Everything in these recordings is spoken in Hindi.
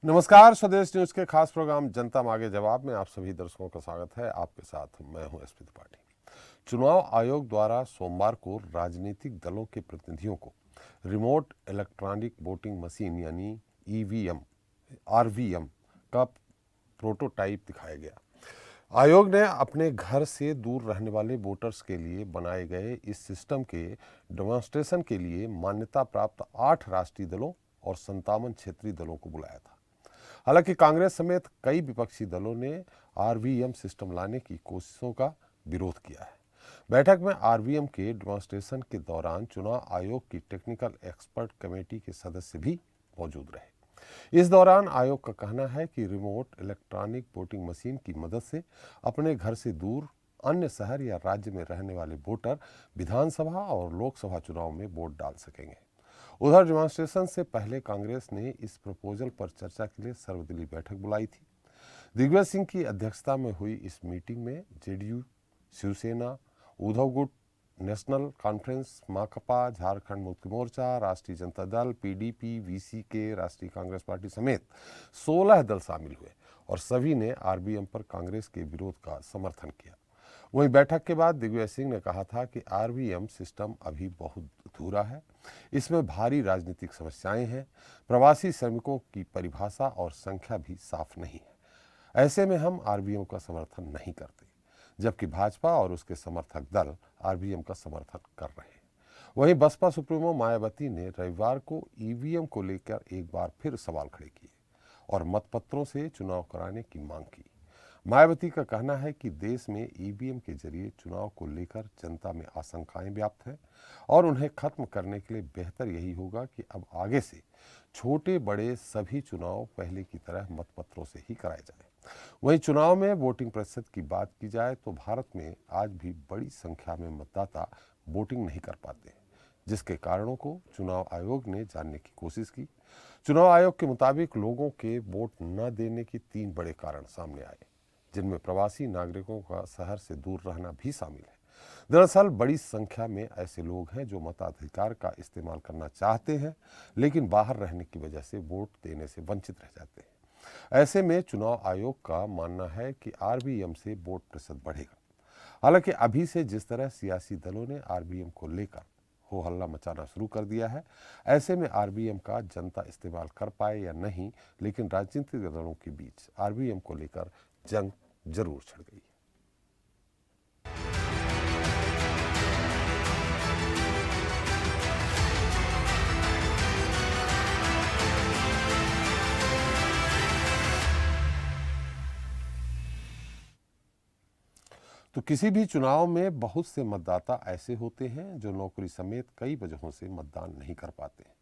नमस्कार, स्वदेश न्यूज के खास प्रोग्राम जनता मांगे जवाब में आप सभी दर्शकों का स्वागत है। आपके साथ मैं हूं एसपी त्रिपाठी। चुनाव आयोग द्वारा सोमवार को राजनीतिक दलों के प्रतिनिधियों को रिमोट इलेक्ट्रॉनिक वोटिंग मशीन यानी ईवीएम आरवीएम का प्रोटोटाइप दिखाया गया। आयोग ने अपने घर से दूर रहने वाले वोटर्स के लिए बनाए गए इस सिस्टम के डेमोन्स्ट्रेशन के लिए मान्यता प्राप्त 8 राष्ट्रीय दलों और 57 क्षेत्रीय दलों को बुलाया था। हालांकि कांग्रेस समेत कई विपक्षी दलों ने आरवीएम सिस्टम लाने की कोशिशों का विरोध किया है। बैठक में आरवीएम के डेमोन्स्ट्रेशन के दौरान चुनाव आयोग की टेक्निकल एक्सपर्ट कमेटी के सदस्य भी मौजूद रहे। इस दौरान आयोग का कहना है कि रिमोट इलेक्ट्रॉनिक वोटिंग मशीन की मदद से अपने घर से दूर अन्य शहर या राज्य में रहने वाले वोटर विधानसभा और लोकसभा चुनाव में वोट डाल सकेंगे। उधर डेमोन्स्ट्रेशन से पहले कांग्रेस ने इस प्रपोजल पर चर्चा के लिए सर्वदलीय बैठक बुलाई थी। दिग्विजय सिंह की अध्यक्षता में हुई इस मीटिंग में जेडीयू, शिवसेना, उद्धव गुट, नेशनल कॉन्फ्रेंस, माकपा, झारखंड मुक्ति मोर्चा, राष्ट्रीय जनता दल, पीडीपी, वीसीके, राष्ट्रीय कांग्रेस पार्टी समेत 16 दल शामिल हुए और सभी ने आरवीएम पर कांग्रेस के विरोध का समर्थन किया। वहीं बैठक के बाद दिग्विजय सिंह ने कहा था कि आरवीएम सिस्टम अभी बहुत अधूरा है, इसमें भारी राजनीतिक समस्याएं हैं, प्रवासी श्रमिकों की परिभाषा और संख्या भी साफ नहीं है। ऐसे में हम आरवीएम का समर्थन नहीं करते, जबकि भाजपा और उसके समर्थक दल आरवीएम का समर्थन कर रहे हैं। वहीं बसपा सुप्रीमो मायावती ने रविवार को ईवीएम को लेकर एक बार फिर सवाल खड़े किए और मतपत्रों से चुनाव कराने की मांग की। मायावती का कहना है कि देश में ईवीएम के जरिए चुनाव को लेकर जनता में आशंकाएं व्याप्त हैं और उन्हें खत्म करने के लिए बेहतर यही होगा कि अब आगे से छोटे बड़े सभी चुनाव पहले की तरह मतपत्रों से ही कराए जाएं। वहीं चुनाव में वोटिंग प्रतिशत की बात की जाए तो भारत में आज भी बड़ी संख्या में मतदाता वोटिंग नहीं कर पाते, जिसके कारणों को चुनाव आयोग ने जानने की कोशिश की। चुनाव आयोग के मुताबिक लोगों के वोट न देने के 3 बड़े कारण सामने आए, जिनमें प्रवासी नागरिकों का शहर से दूर रहना भी शामिल है। दरअसल बड़ी संख्या में ऐसे लोग हैं जो मताधिकार का इस्तेमाल करना चाहते हैं, लेकिन बाहर रहने की वजह से वोट देने से वंचित रह जाते हैं। ऐसे में चुनाव आयोग का मानना है कि आरवीएम से वोट प्रतिशत बढ़ेगा। हालांकि अभी से जिस तरह सियासी दलों ने आरवीएम को लेकर हो हल्ला मचाना शुरू कर दिया है, ऐसे में आरवीएम का जनता इस्तेमाल कर पाए या नहीं, लेकिन राजनीतिक दलों के बीच आरवीएम को लेकर जंग जरूर छिड़ गई। तो किसी भी चुनाव में बहुत से मतदाता ऐसे होते हैं जो नौकरी समेत कई वजहों से मतदान नहीं कर पाते हैं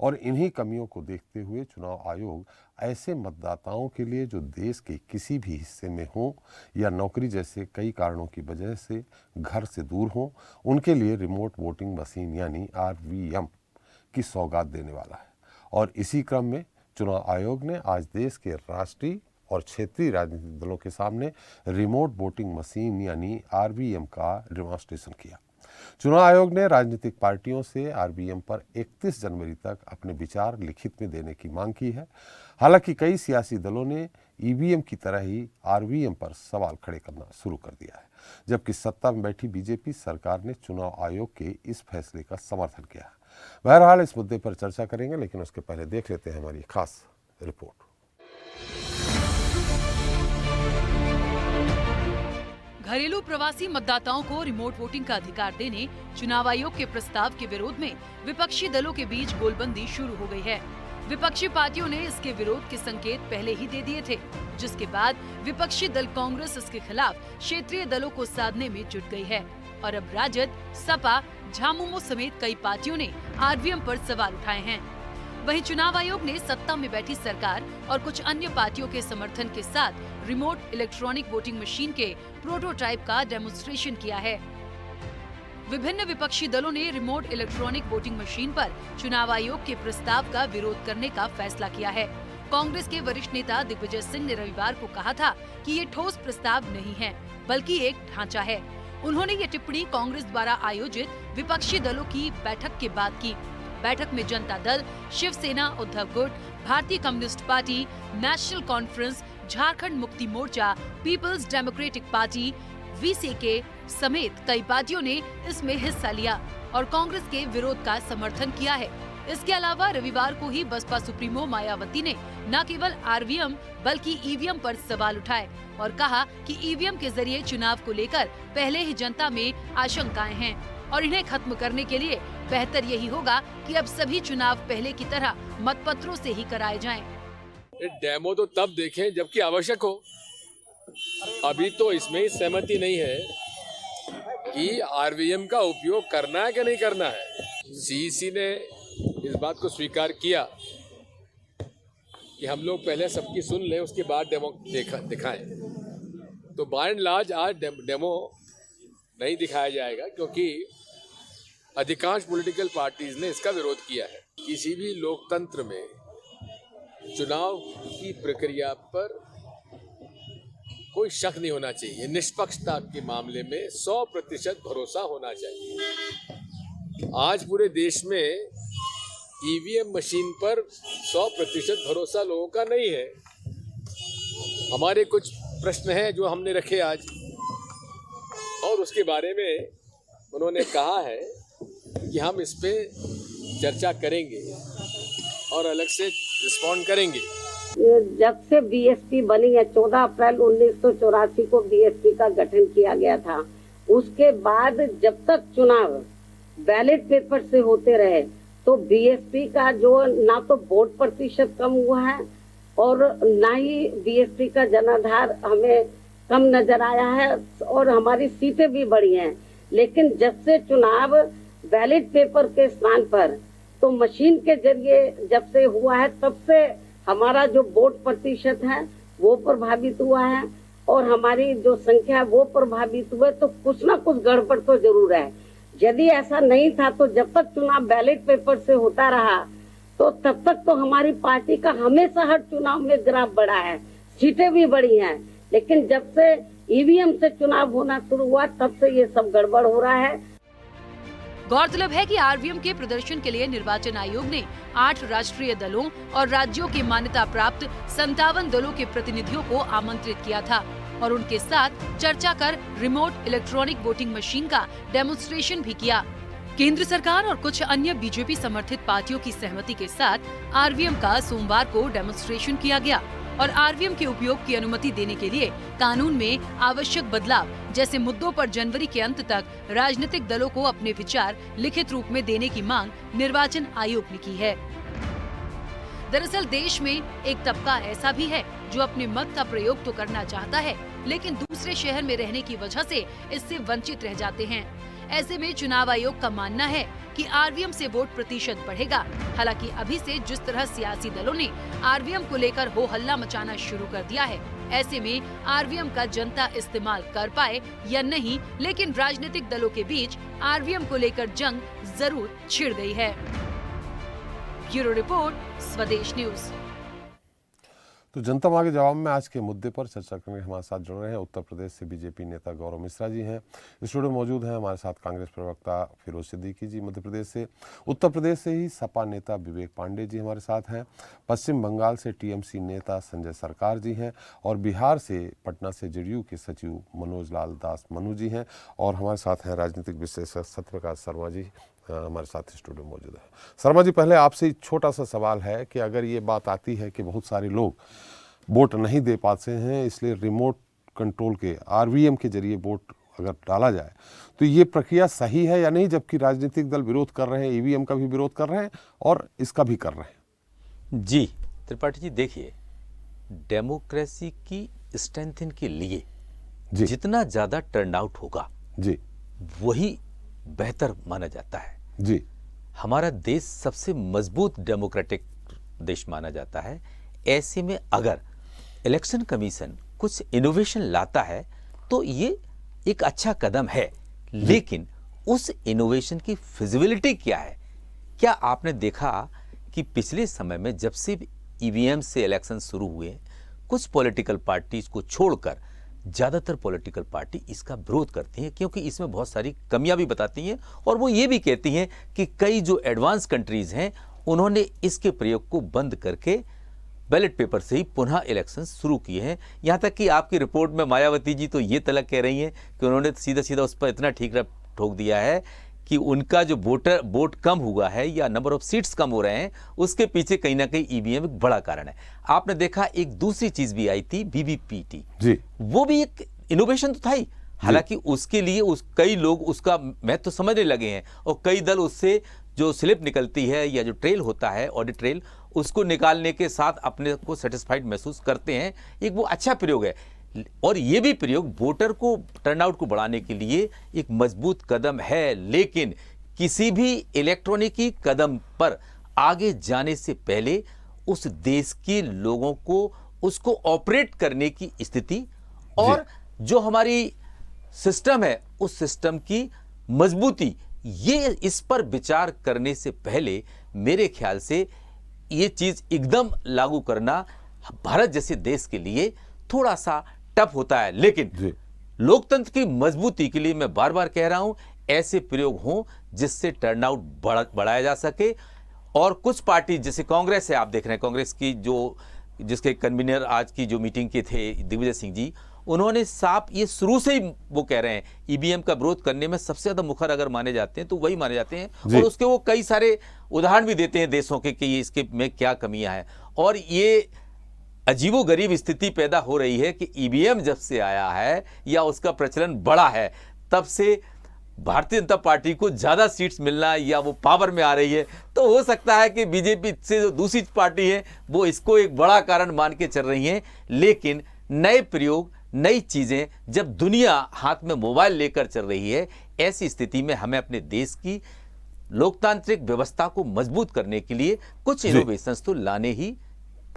और इन्हीं कमियों को देखते हुए चुनाव आयोग ऐसे मतदाताओं के लिए जो देश के किसी भी हिस्से में हों या नौकरी जैसे कई कारणों की वजह से घर से दूर हों, उनके लिए रिमोट वोटिंग मशीन यानी आरवीएम की सौगात देने वाला है। और इसी क्रम में चुनाव आयोग ने आज देश के राष्ट्रीय और क्षेत्रीय राजनीतिक दलों के सामने रिमोट वोटिंग मशीन यानी आरवीएम का डेमोन्स्ट्रेशन किया। चुनाव आयोग ने राजनीतिक पार्टियों से आरवीएम पर 31 जनवरी तक अपने विचार लिखित में देने की मांग की है। हालांकि कई सियासी दलों ने ईवीएम की तरह ही आरवीएम पर सवाल खड़े करना शुरू कर दिया है, जबकि सत्ता में बैठी बीजेपी सरकार ने चुनाव आयोग के इस फैसले का समर्थन किया है। बहरहाल इस मुद्दे पर चर्चा करेंगे, लेकिन उसके पहले देख लेते हैं हमारी खास रिपोर्ट। घरेलू प्रवासी मतदाताओं को रिमोट वोटिंग का अधिकार देने चुनाव आयोग के प्रस्ताव के विरोध में विपक्षी दलों के बीच गोलबंदी शुरू हो गई है। विपक्षी पार्टियों ने इसके विरोध के संकेत पहले ही दे दिए थे, जिसके बाद विपक्षी दल कांग्रेस इसके खिलाफ क्षेत्रीय दलों को साधने में जुट गई है और अब राजद, सपा, झामुमो समेत कई पार्टियों ने आरवीएम पर सवाल उठाए हैं। वहीं चुनाव आयोग ने सत्ता में बैठी सरकार और कुछ अन्य पार्टियों के समर्थन के साथ रिमोट इलेक्ट्रॉनिक वोटिंग मशीन के प्रोटोटाइप का डेमोन्स्ट्रेशन किया है। विभिन्न विपक्षी दलों ने रिमोट इलेक्ट्रॉनिक वोटिंग मशीन पर चुनाव आयोग के प्रस्ताव का विरोध करने का फैसला किया है। कांग्रेस के वरिष्ठ नेता दिग्विजय सिंह ने रविवार को कहा था कि ये ठोस प्रस्ताव नहीं है, बल्कि एक ढांचा है। उन्होंने ये टिप्पणी कांग्रेस द्वारा आयोजित विपक्षी दलों की बैठक के बाद की। बैठक में जनता दल, शिवसेना, उद्धव गुट, भारतीय communist party, national conference, Jharkhand Mukti Morcha, peoples democratic party, VCK समेत कई पार्टियों ने इसमें हिस्सा लिया और कांग्रेस के विरोध का समर्थन किया है। इसके अलावा रविवार को ही बसपा सुप्रीमो मायावती ने न केवल RVM बल्कि EVM पर सवाल उठाए और कहा कि EVM के जरिए चुनाव को लेकर पहले ही जनता में आशंकाएं हैं और इन्हें खत्म करने के लिए बेहतर यही होगा कि अब सभी चुनाव पहले की तरह मतपत्रों से ही कराए जाएं। ये डेमो तो तब देखें जबकि आवश्यक हो। अभी तो इसमें सहमति नहीं है कि RVM का उपयोग करना है कि नहीं करना है। CEC ने इस बात को स्वीकार किया कि हम लोग पहले सबकी सुन लें, उसके बाद डेमो दिखाएं। तो बाय एंड लार्ज आज डेमो नहीं दिखाया जाएगा क्योंकि अधिकांश पॉलिटिकल पार्टीज ने इसका विरोध किया है। किसी भी लोकतंत्र में चुनाव की प्रक्रिया पर कोई शक नहीं होना चाहिए। निष्पक्षता के मामले में 100% भरोसा होना चाहिए। आज पूरे देश में EVM मशीन पर 100% भरोसा लोगों का नहीं है। हमारे कुछ प्रश्न हैं जो हमने रखे आज और उसके बारे में उन्होंने कहा है कि हम इस पे चर्चा करेंगे और अलग से रिस्पॉन्ड करेंगे। जब से BSP बनी है, 14 अप्रैल 1984 को BSP का गठन किया गया था। उसके बाद जब तक चुनाव बैलेट पेपर से होते रहे तो BSP का जो ना तो वोट प्रतिशत कम हुआ है और ना ही BSP का जनाधार हमें कम नजर आया है और हमारी सीटें भी बढ़ी हैं। लेकिन जब से चुनाव बैलेट पेपर के स्थान पर तो मशीन के जरिए जब से हुआ है, तब से हमारा जो वोट प्रतिशत है वो प्रभावित हुआ है और हमारी जो संख्या वो प्रभावित हुआ। तो कुछ ना कुछ गड़बड़ तो जरूर है। यदि ऐसा नहीं था तो जब तक चुनाव बैलेट पेपर से होता रहा तो तब तक तो हमारी पार्टी का हमेशा हर चुनाव में ग्राफ बढ़ा है, सीटें भी बढ़ी हैं। लेकिन जब से EVM से चुनाव होना शुरू हुआ तब से ये सब गड़बड़ हो रहा है। गौरतलब है कि RVM के प्रदर्शन के लिए निर्वाचन आयोग ने 8 राष्ट्रीय दलों और राज्यों के मान्यता प्राप्त 57 दलों के प्रतिनिधियों को आमंत्रित किया था और उनके साथ चर्चा कर रिमोट इलेक्ट्रॉनिक वोटिंग मशीन का डेमोन्स्ट्रेशन भी किया। केंद्र सरकार और कुछ अन्य BJP समर्थित पार्टियों की सहमति के साथ RVM का सोमवार को डेमोन्स्ट्रेशन किया गया और RVM के उपयोग की अनुमति देने के लिए कानून में आवश्यक बदलाव जैसे मुद्दों पर जनवरी के अंत तक राजनीतिक दलों को अपने विचार लिखित रूप में देने की मांग निर्वाचन आयोग ने की है। दरअसल देश में एक तबका ऐसा भी है जो अपने मत का प्रयोग तो करना चाहता है लेकिन दूसरे शहर में रहने की वजह से इससे वंचित रह जाते हैं। ऐसे में चुनाव आयोग का मानना है कि RVM से वोट प्रतिशत बढ़ेगा। हालांकि अभी से जिस तरह सियासी दलों ने RVM को लेकर हो हल्ला मचाना शुरू कर दिया है, ऐसे में RVM का जनता इस्तेमाल कर पाए या नहीं, लेकिन राजनीतिक दलों के बीच RVM को लेकर जंग जरूर छिड़ गई है। ब्यूरो रिपोर्ट, स्वदेश न्यूज। तो जनता मांगे जवाब में आज के मुद्दे पर चर्चा करने हमारे साथ जुड़ रहे हैं उत्तर प्रदेश से BJP नेता गौरव मिश्रा जी हैं। स्टूडियो मौजूद हैं हमारे साथ कांग्रेस प्रवक्ता फिरोज सिद्दीकी जी मध्य प्रदेश से, उत्तर प्रदेश से ही सपा नेता विवेक पांडे जी हमारे साथ हैं, पश्चिम बंगाल से TMC नेता संजय सरकार जी हैं और बिहार से पटना से JDU के सचिव मनोज लाल दास मनु जी हैं और हमारे साथ हैं राजनीतिक विश्लेषक सत्यप्रकाश शर्मा जी हमारे साथ स्टूडियो मौजूद है। शर्मा जी, पहले आपसे छोटा सा सवाल है कि अगर ये बात आती है कि बहुत सारे लोग वोट नहीं दे पाते हैं, इसलिए रिमोट कंट्रोल के RVM के जरिए वोट अगर डाला जाए तो ये प्रक्रिया सही है या नहीं, जबकि राजनीतिक दल विरोध कर रहे हैं, EVM का भी विरोध कर रहे हैं और इसका भी कर रहे हैं? जी त्रिपाठी जी, देखिए डेमोक्रेसी की स्ट्रेंथन के लिए जितना ज़्यादा टर्नआउट होगा जी वही बेहतर माना जाता है जी। हमारा देश सबसे मजबूत डेमोक्रेटिक देश माना जाता है। ऐसे में अगर इलेक्शन कमीशन कुछ इनोवेशन लाता है तो ये एक अच्छा कदम है, लेकिन उस इनोवेशन की फिजिबिलिटी क्या है? क्या आपने देखा कि पिछले समय में जब से EVM से इलेक्शन शुरू हुए, कुछ पॉलिटिकल पार्टीज को छोड़कर ज़्यादातर पॉलिटिकल पार्टी इसका विरोध करती हैं, क्योंकि इसमें बहुत सारी कमियां भी बताती हैं और वो ये भी कहती हैं कि कई जो एडवांस कंट्रीज हैं उन्होंने इसके प्रयोग को बंद करके बैलेट पेपर से ही पुनः इलेक्शन शुरू किए हैं। यहाँ तक कि आपकी रिपोर्ट में मायावती जी तो ये तलक कह रही हैं कि उन्होंने सीधा सीधा उस पर इतना ठीक ठोक दिया है कि उनका जो वोट कम हुआ है या नंबर ऑफ सीट्स कम हो रहे हैं, उसके पीछे कहीं ना कहीं ईवीएम एक बड़ा कारण है। आपने देखा एक दूसरी चीज भी आई थी, वीवीपीटी जी, वो भी एक इनोवेशन तो था ही, हालांकि उसके लिए कई लोग उसका महत्व समझने लगे हैं और कई दल उससे जो स्लिप निकलती है या जो ट्रेल होता है, ऑडिट ट्रेल, उसको निकालने के साथ अपने को सेटिस्फाइड महसूस करते हैं। एक वो अच्छा प्रयोग है और ये भी प्रयोग वोटर को टर्नआउट को बढ़ाने के लिए एक मजबूत कदम है, लेकिन किसी भी इलेक्ट्रॉनिकी कदम पर आगे जाने से पहले उस देश के लोगों को उसको ऑपरेट करने की स्थिति और जो हमारी सिस्टम है उस सिस्टम की मजबूती, ये इस पर विचार करने से पहले मेरे ख्याल से ये चीज एकदम लागू करना भारत जैसे देश के लिए थोड़ा सा टफ होता है। लेकिन लोकतंत्र की मजबूती के लिए मैं बार बार कह रहा हूं, ऐसे प्रयोग हों जिससे टर्नआउट बढ़ाया जा सके। और कुछ पार्टी जैसे कांग्रेस है, आप देख रहे हैं कांग्रेस की जिसके कन्वीनर आज की जो मीटिंग के थे दिग्विजय सिंह जी, उन्होंने साफ ये शुरू से ही वो कह रहे हैं ईवीएम का विरोध करने में सबसे ज्यादा मुखर अगर माने जाते हैं तो वही माने जाते हैं और उसके वो कई सारे उदाहरण भी देते हैं देशों के कि इसके में क्या कमियां हैं। और ये अजीबोगरीब स्थिति पैदा हो रही है कि ईवीएम जब से आया है या उसका प्रचलन बढ़ा है, तब से भारतीय जनता पार्टी को ज्यादा सीट्स मिलना या वो पावर में आ रही है, तो हो सकता है कि बीजेपी से जो दूसरी पार्टी है वो इसको एक बड़ा कारण मान के चल रही है। लेकिन नए प्रयोग, नई चीजें, जब दुनिया हाथ में मोबाइल लेकर चल रही है, ऐसी स्थिति में हमें अपने देश की लोकतांत्रिक व्यवस्था को मजबूत करने के लिए कुछ इनोवेशंस तो लाने ही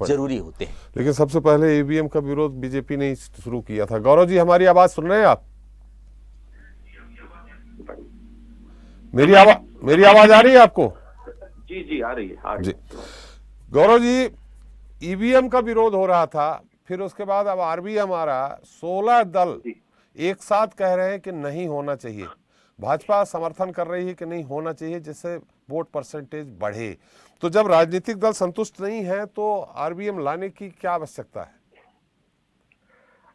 जरूरी होते हैं। लेकिन सबसे पहले ईवीएम का विरोध बीजेपी ने शुरू किया था। गौरव जी, हमारी आवाज सुन रहे हैं आप? मेरी आवाज आ रही है आपको? जी जी आ रही है जी। गौरव जी, ईवीएम का विरोध हो रहा था, फिर उसके बाद अब आरबीआई हमारा 16 दल एक साथ कह रहे हैं कि नहीं होना चाहिए, भाजपा समर्थन कर रही है कि नहीं होना चाहिए जिससे वोट परसेंटेज बढ़े। तो जब राजनीतिक दल संतुष्ट नहीं है तो आरबीएम लाने की क्या आवश्यकता है?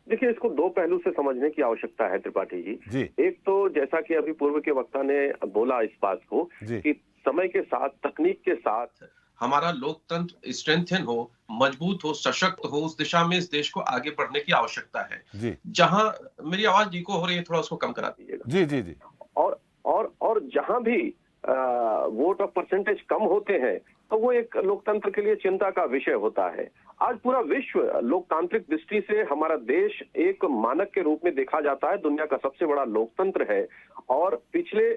देखिए, इसको दो पहलू से समझने की आवश्यकता है त्रिपाठी जी। एक तो जैसा कि अभी पूर्व के वक्ता ने बोला इस बात को कि समय के साथ, तकनीक के साथ हमारा लोकतंत्र स्ट्रेंथन हो, मजबूत हो, सशक्त हो, उस दिशा में इस देश को आगे बढ़ने की आवश्यकता है। जहां मेरी आवाज जी को हो रही है, थोड़ा उसको कम करा दीजिएगा। जी जी जी। और जहां भी वोट ऑफ परसेंटेज कम होते हैं तो वो एक लोकतंत्र के लिए चिंता का विषय होता है। आज पूरा विश्व लोकतांत्रिक दृष्टि से हमारा देश एक मानक के रूप में देखा जाता है, दुनिया का सबसे बड़ा लोकतंत्र है। और पिछले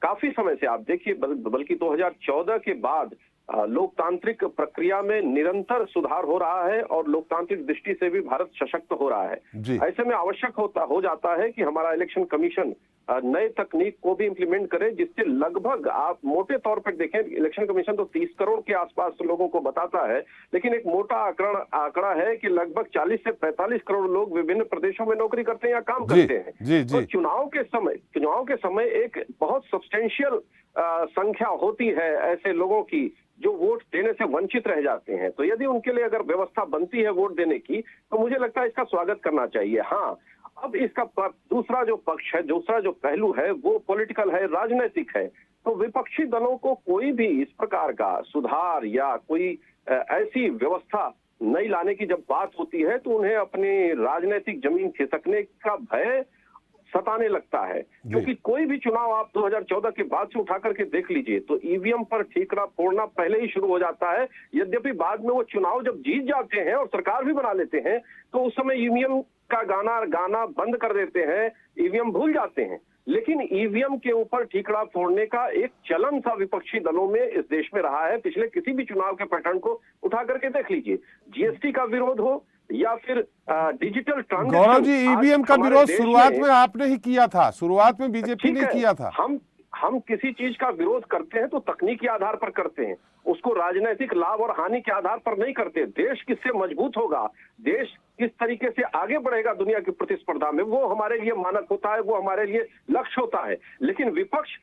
काफी समय से आप देखिए, बल्कि 2014 के बाद लोकतांत्रिक प्रक्रिया में निरंतर सुधार हो रहा है और लोकतांत्रिक दृष्टि से भी भारत सशक्त हो रहा है। ऐसे में आवश्यक हो जाता है कि हमारा इलेक्शन कमीशन नए तकनीक को भी इंप्लीमेंट करे, जिससे लगभग आप मोटे तौर पर देखें, इलेक्शन कमीशन तो 30 करोड़ के आसपास लोगों को बताता है, लेकिन एक मोटा आंकड़ा है कि लगभग 40 से 45 करोड़ लोग विभिन्न प्रदेशों में नौकरी करते हैं या काम करते हैं। तो चुनाव के समय एक बहुत सब्सटेंशियल संख्या होती है ऐसे लोगों की जो वोट देने से वंचित रह जाते हैं। तो यदि उनके लिए अगर व्यवस्था बनती है वोट देने की, तो मुझे लगता है इसका स्वागत करना चाहिए। हाँ, अब इसका दूसरा जो पक्ष है, दूसरा जो पहलू है, वो पॉलिटिकल है, राजनीतिक है। तो विपक्षी दलों को कोई भी इस प्रकार का सुधार या कोई ऐसी व्यवस्था नई लाने की जब बात होती है तो उन्हें अपनी राजनीतिक जमीन खिसकने का भय सताने लगता है। क्योंकि कोई भी चुनाव आप 2014 के बाद से उठा करके देख लीजिए तो ईवीएम पर ठीकरा फोड़ना पहले ही शुरू हो जाता है। यद्यपि बाद में वो चुनाव जब जीत जाते हैं और सरकार भी बना लेते हैं तो उस समय ईवीएम का गाना बंद कर देते हैं, ईवीएम भूल जाते हैं। लेकिन ईवीएम के ऊपर ठीकरा फोड़ने का एक चलन सा विपक्षी दलों में इस देश में रहा है। पिछले किसी भी चुनाव के पैटर्न को उठा करके देख लीजिए, जीएसटी का विरोध हो या फिर digital transaction. Gaurav ji, EVM का विरोध शुरुआत में आपने ही किया था, शुरुआत में बीजेपी ने किया था। हम किसी चीज का विरोध करते हैं तो तकनीकी आधार पर करते हैं, उसको राजनीतिक लाभ और हानि के आधार पर नहीं करते। देश किससे मजबूत होगा, देश किस तरीके से आगे बढ़ेगा दुनिया की प्रतिस्पर्धा में, वो हमारे लिए मानक होता है, वो हमारे लिए लक्ष्य होता है। लेकिन विपक्ष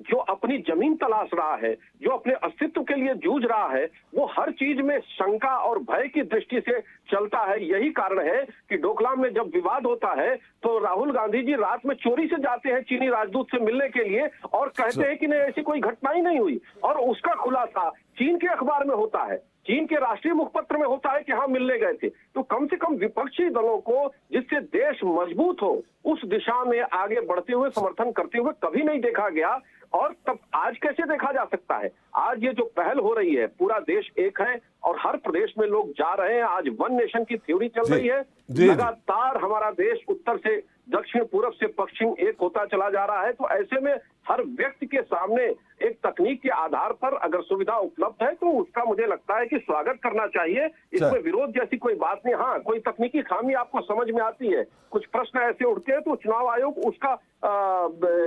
जो अपनी जमीन तलाश रहा है, जो अपने अस्तित्व के लिए जूझ रहा है, वो हर चीज में शंका और भय की दृष्टि से चलता है। यही कारण है कि डोकलाम में जब विवाद होता है तो राहुल गांधी जी रात में चोरी से जाते हैं चीनी राजदूत से मिलने के लिए और कहते हैं कि नहीं, ऐसी कोई घटना ही नहीं हुई, और उसका खुलासा चीन के अखबार में होता है, चीन के राष्ट्रीय मुखपत्र में होता है कि हाँ मिलने गए थे। तो कम से कम विपक्षी दलों को, जिससे देश मजबूत हो, उस दिशा में आगे बढ़ते हुए, समर्थन करते हुए कभी नहीं देखा गया। और तब आज कैसे देखा जा सकता है? आज ये जो पहल हो रही है, पूरा देश एक है और हर प्रदेश में लोग जा रहे हैं। आज वन नेशन की थ्योरी चल रही है, लगातार हमारा देश उत्तर से दक्षिण, पूरब से पश्चिम एक होता चला जा रहा है। तो ऐसे में हर व्यक्ति के सामने एक तकनीक के आधार पर अगर सुविधा उपलब्ध है तो उसका मुझे लगता है कि स्वागत करना चाहिए। इसमें विरोध जैसी कोई बात नहीं। हाँ, कोई तकनीकी खामी आपको समझ में आती है, कुछ प्रश्न ऐसे उठते हैं तो चुनाव आयोग उसका,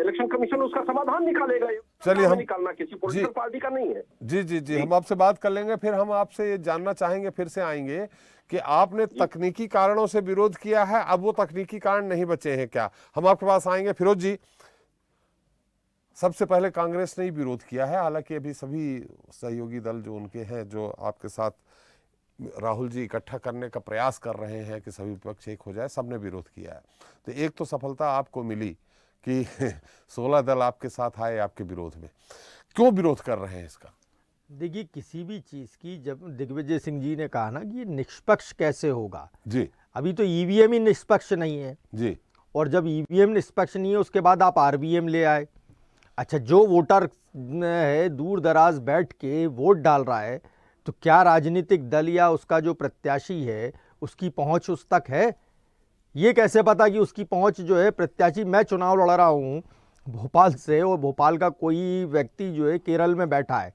इलेक्शन कमीशन उसका समाधान निकालेगा। चलिए, हम निकालना किसी पॉलिटिकल पार्टी का नहीं है। जी, हम आपसे बात कर लेंगे। फिर हम आपसे ये जानना चाहेंगे, फिर से आएंगे कि आपने तकनीकी कारणों से विरोध किया है, अब वो तकनीकी कारण नहीं बचे हैं क्या? हम आपके पास आएंगे। फिरोज जी, सबसे पहले कांग्रेस ने ही विरोध किया है, हालांकि अभी सभी सहयोगी दल जो उनके हैं, जो आपके साथ राहुल जी इकट्ठा करने का प्रयास कर रहे हैं कि सभी विपक्ष एक हो जाए, सबने विरोध किया है। तो एक तो सफलता आपको मिली कि 16 दल आपके साथ आए आपके विरोध में। क्यों विरोध कर रहे हैं इसका? देखिए, किसी भी चीज़ की, जब दिग्विजय सिंह जी ने कहा ना कि ये निष्पक्ष कैसे होगा जी, अभी तो ईवीएम ही निष्पक्ष नहीं है जी, और जब ईवीएम निष्पक्ष नहीं है उसके बाद आप आरबीएम ले आए। अच्छा, जो वोटर है दूर दराज बैठ के वोट डाल रहा है, तो क्या राजनीतिक दल या उसका जो प्रत्याशी है उसकी पहुंच उस तक है? ये कैसे पता कि उसकी पहुंच जो है, प्रत्याशी, मैं चुनाव लड़ रहा हूँ भोपाल से, और भोपाल का कोई व्यक्ति जो है केरल में बैठा है,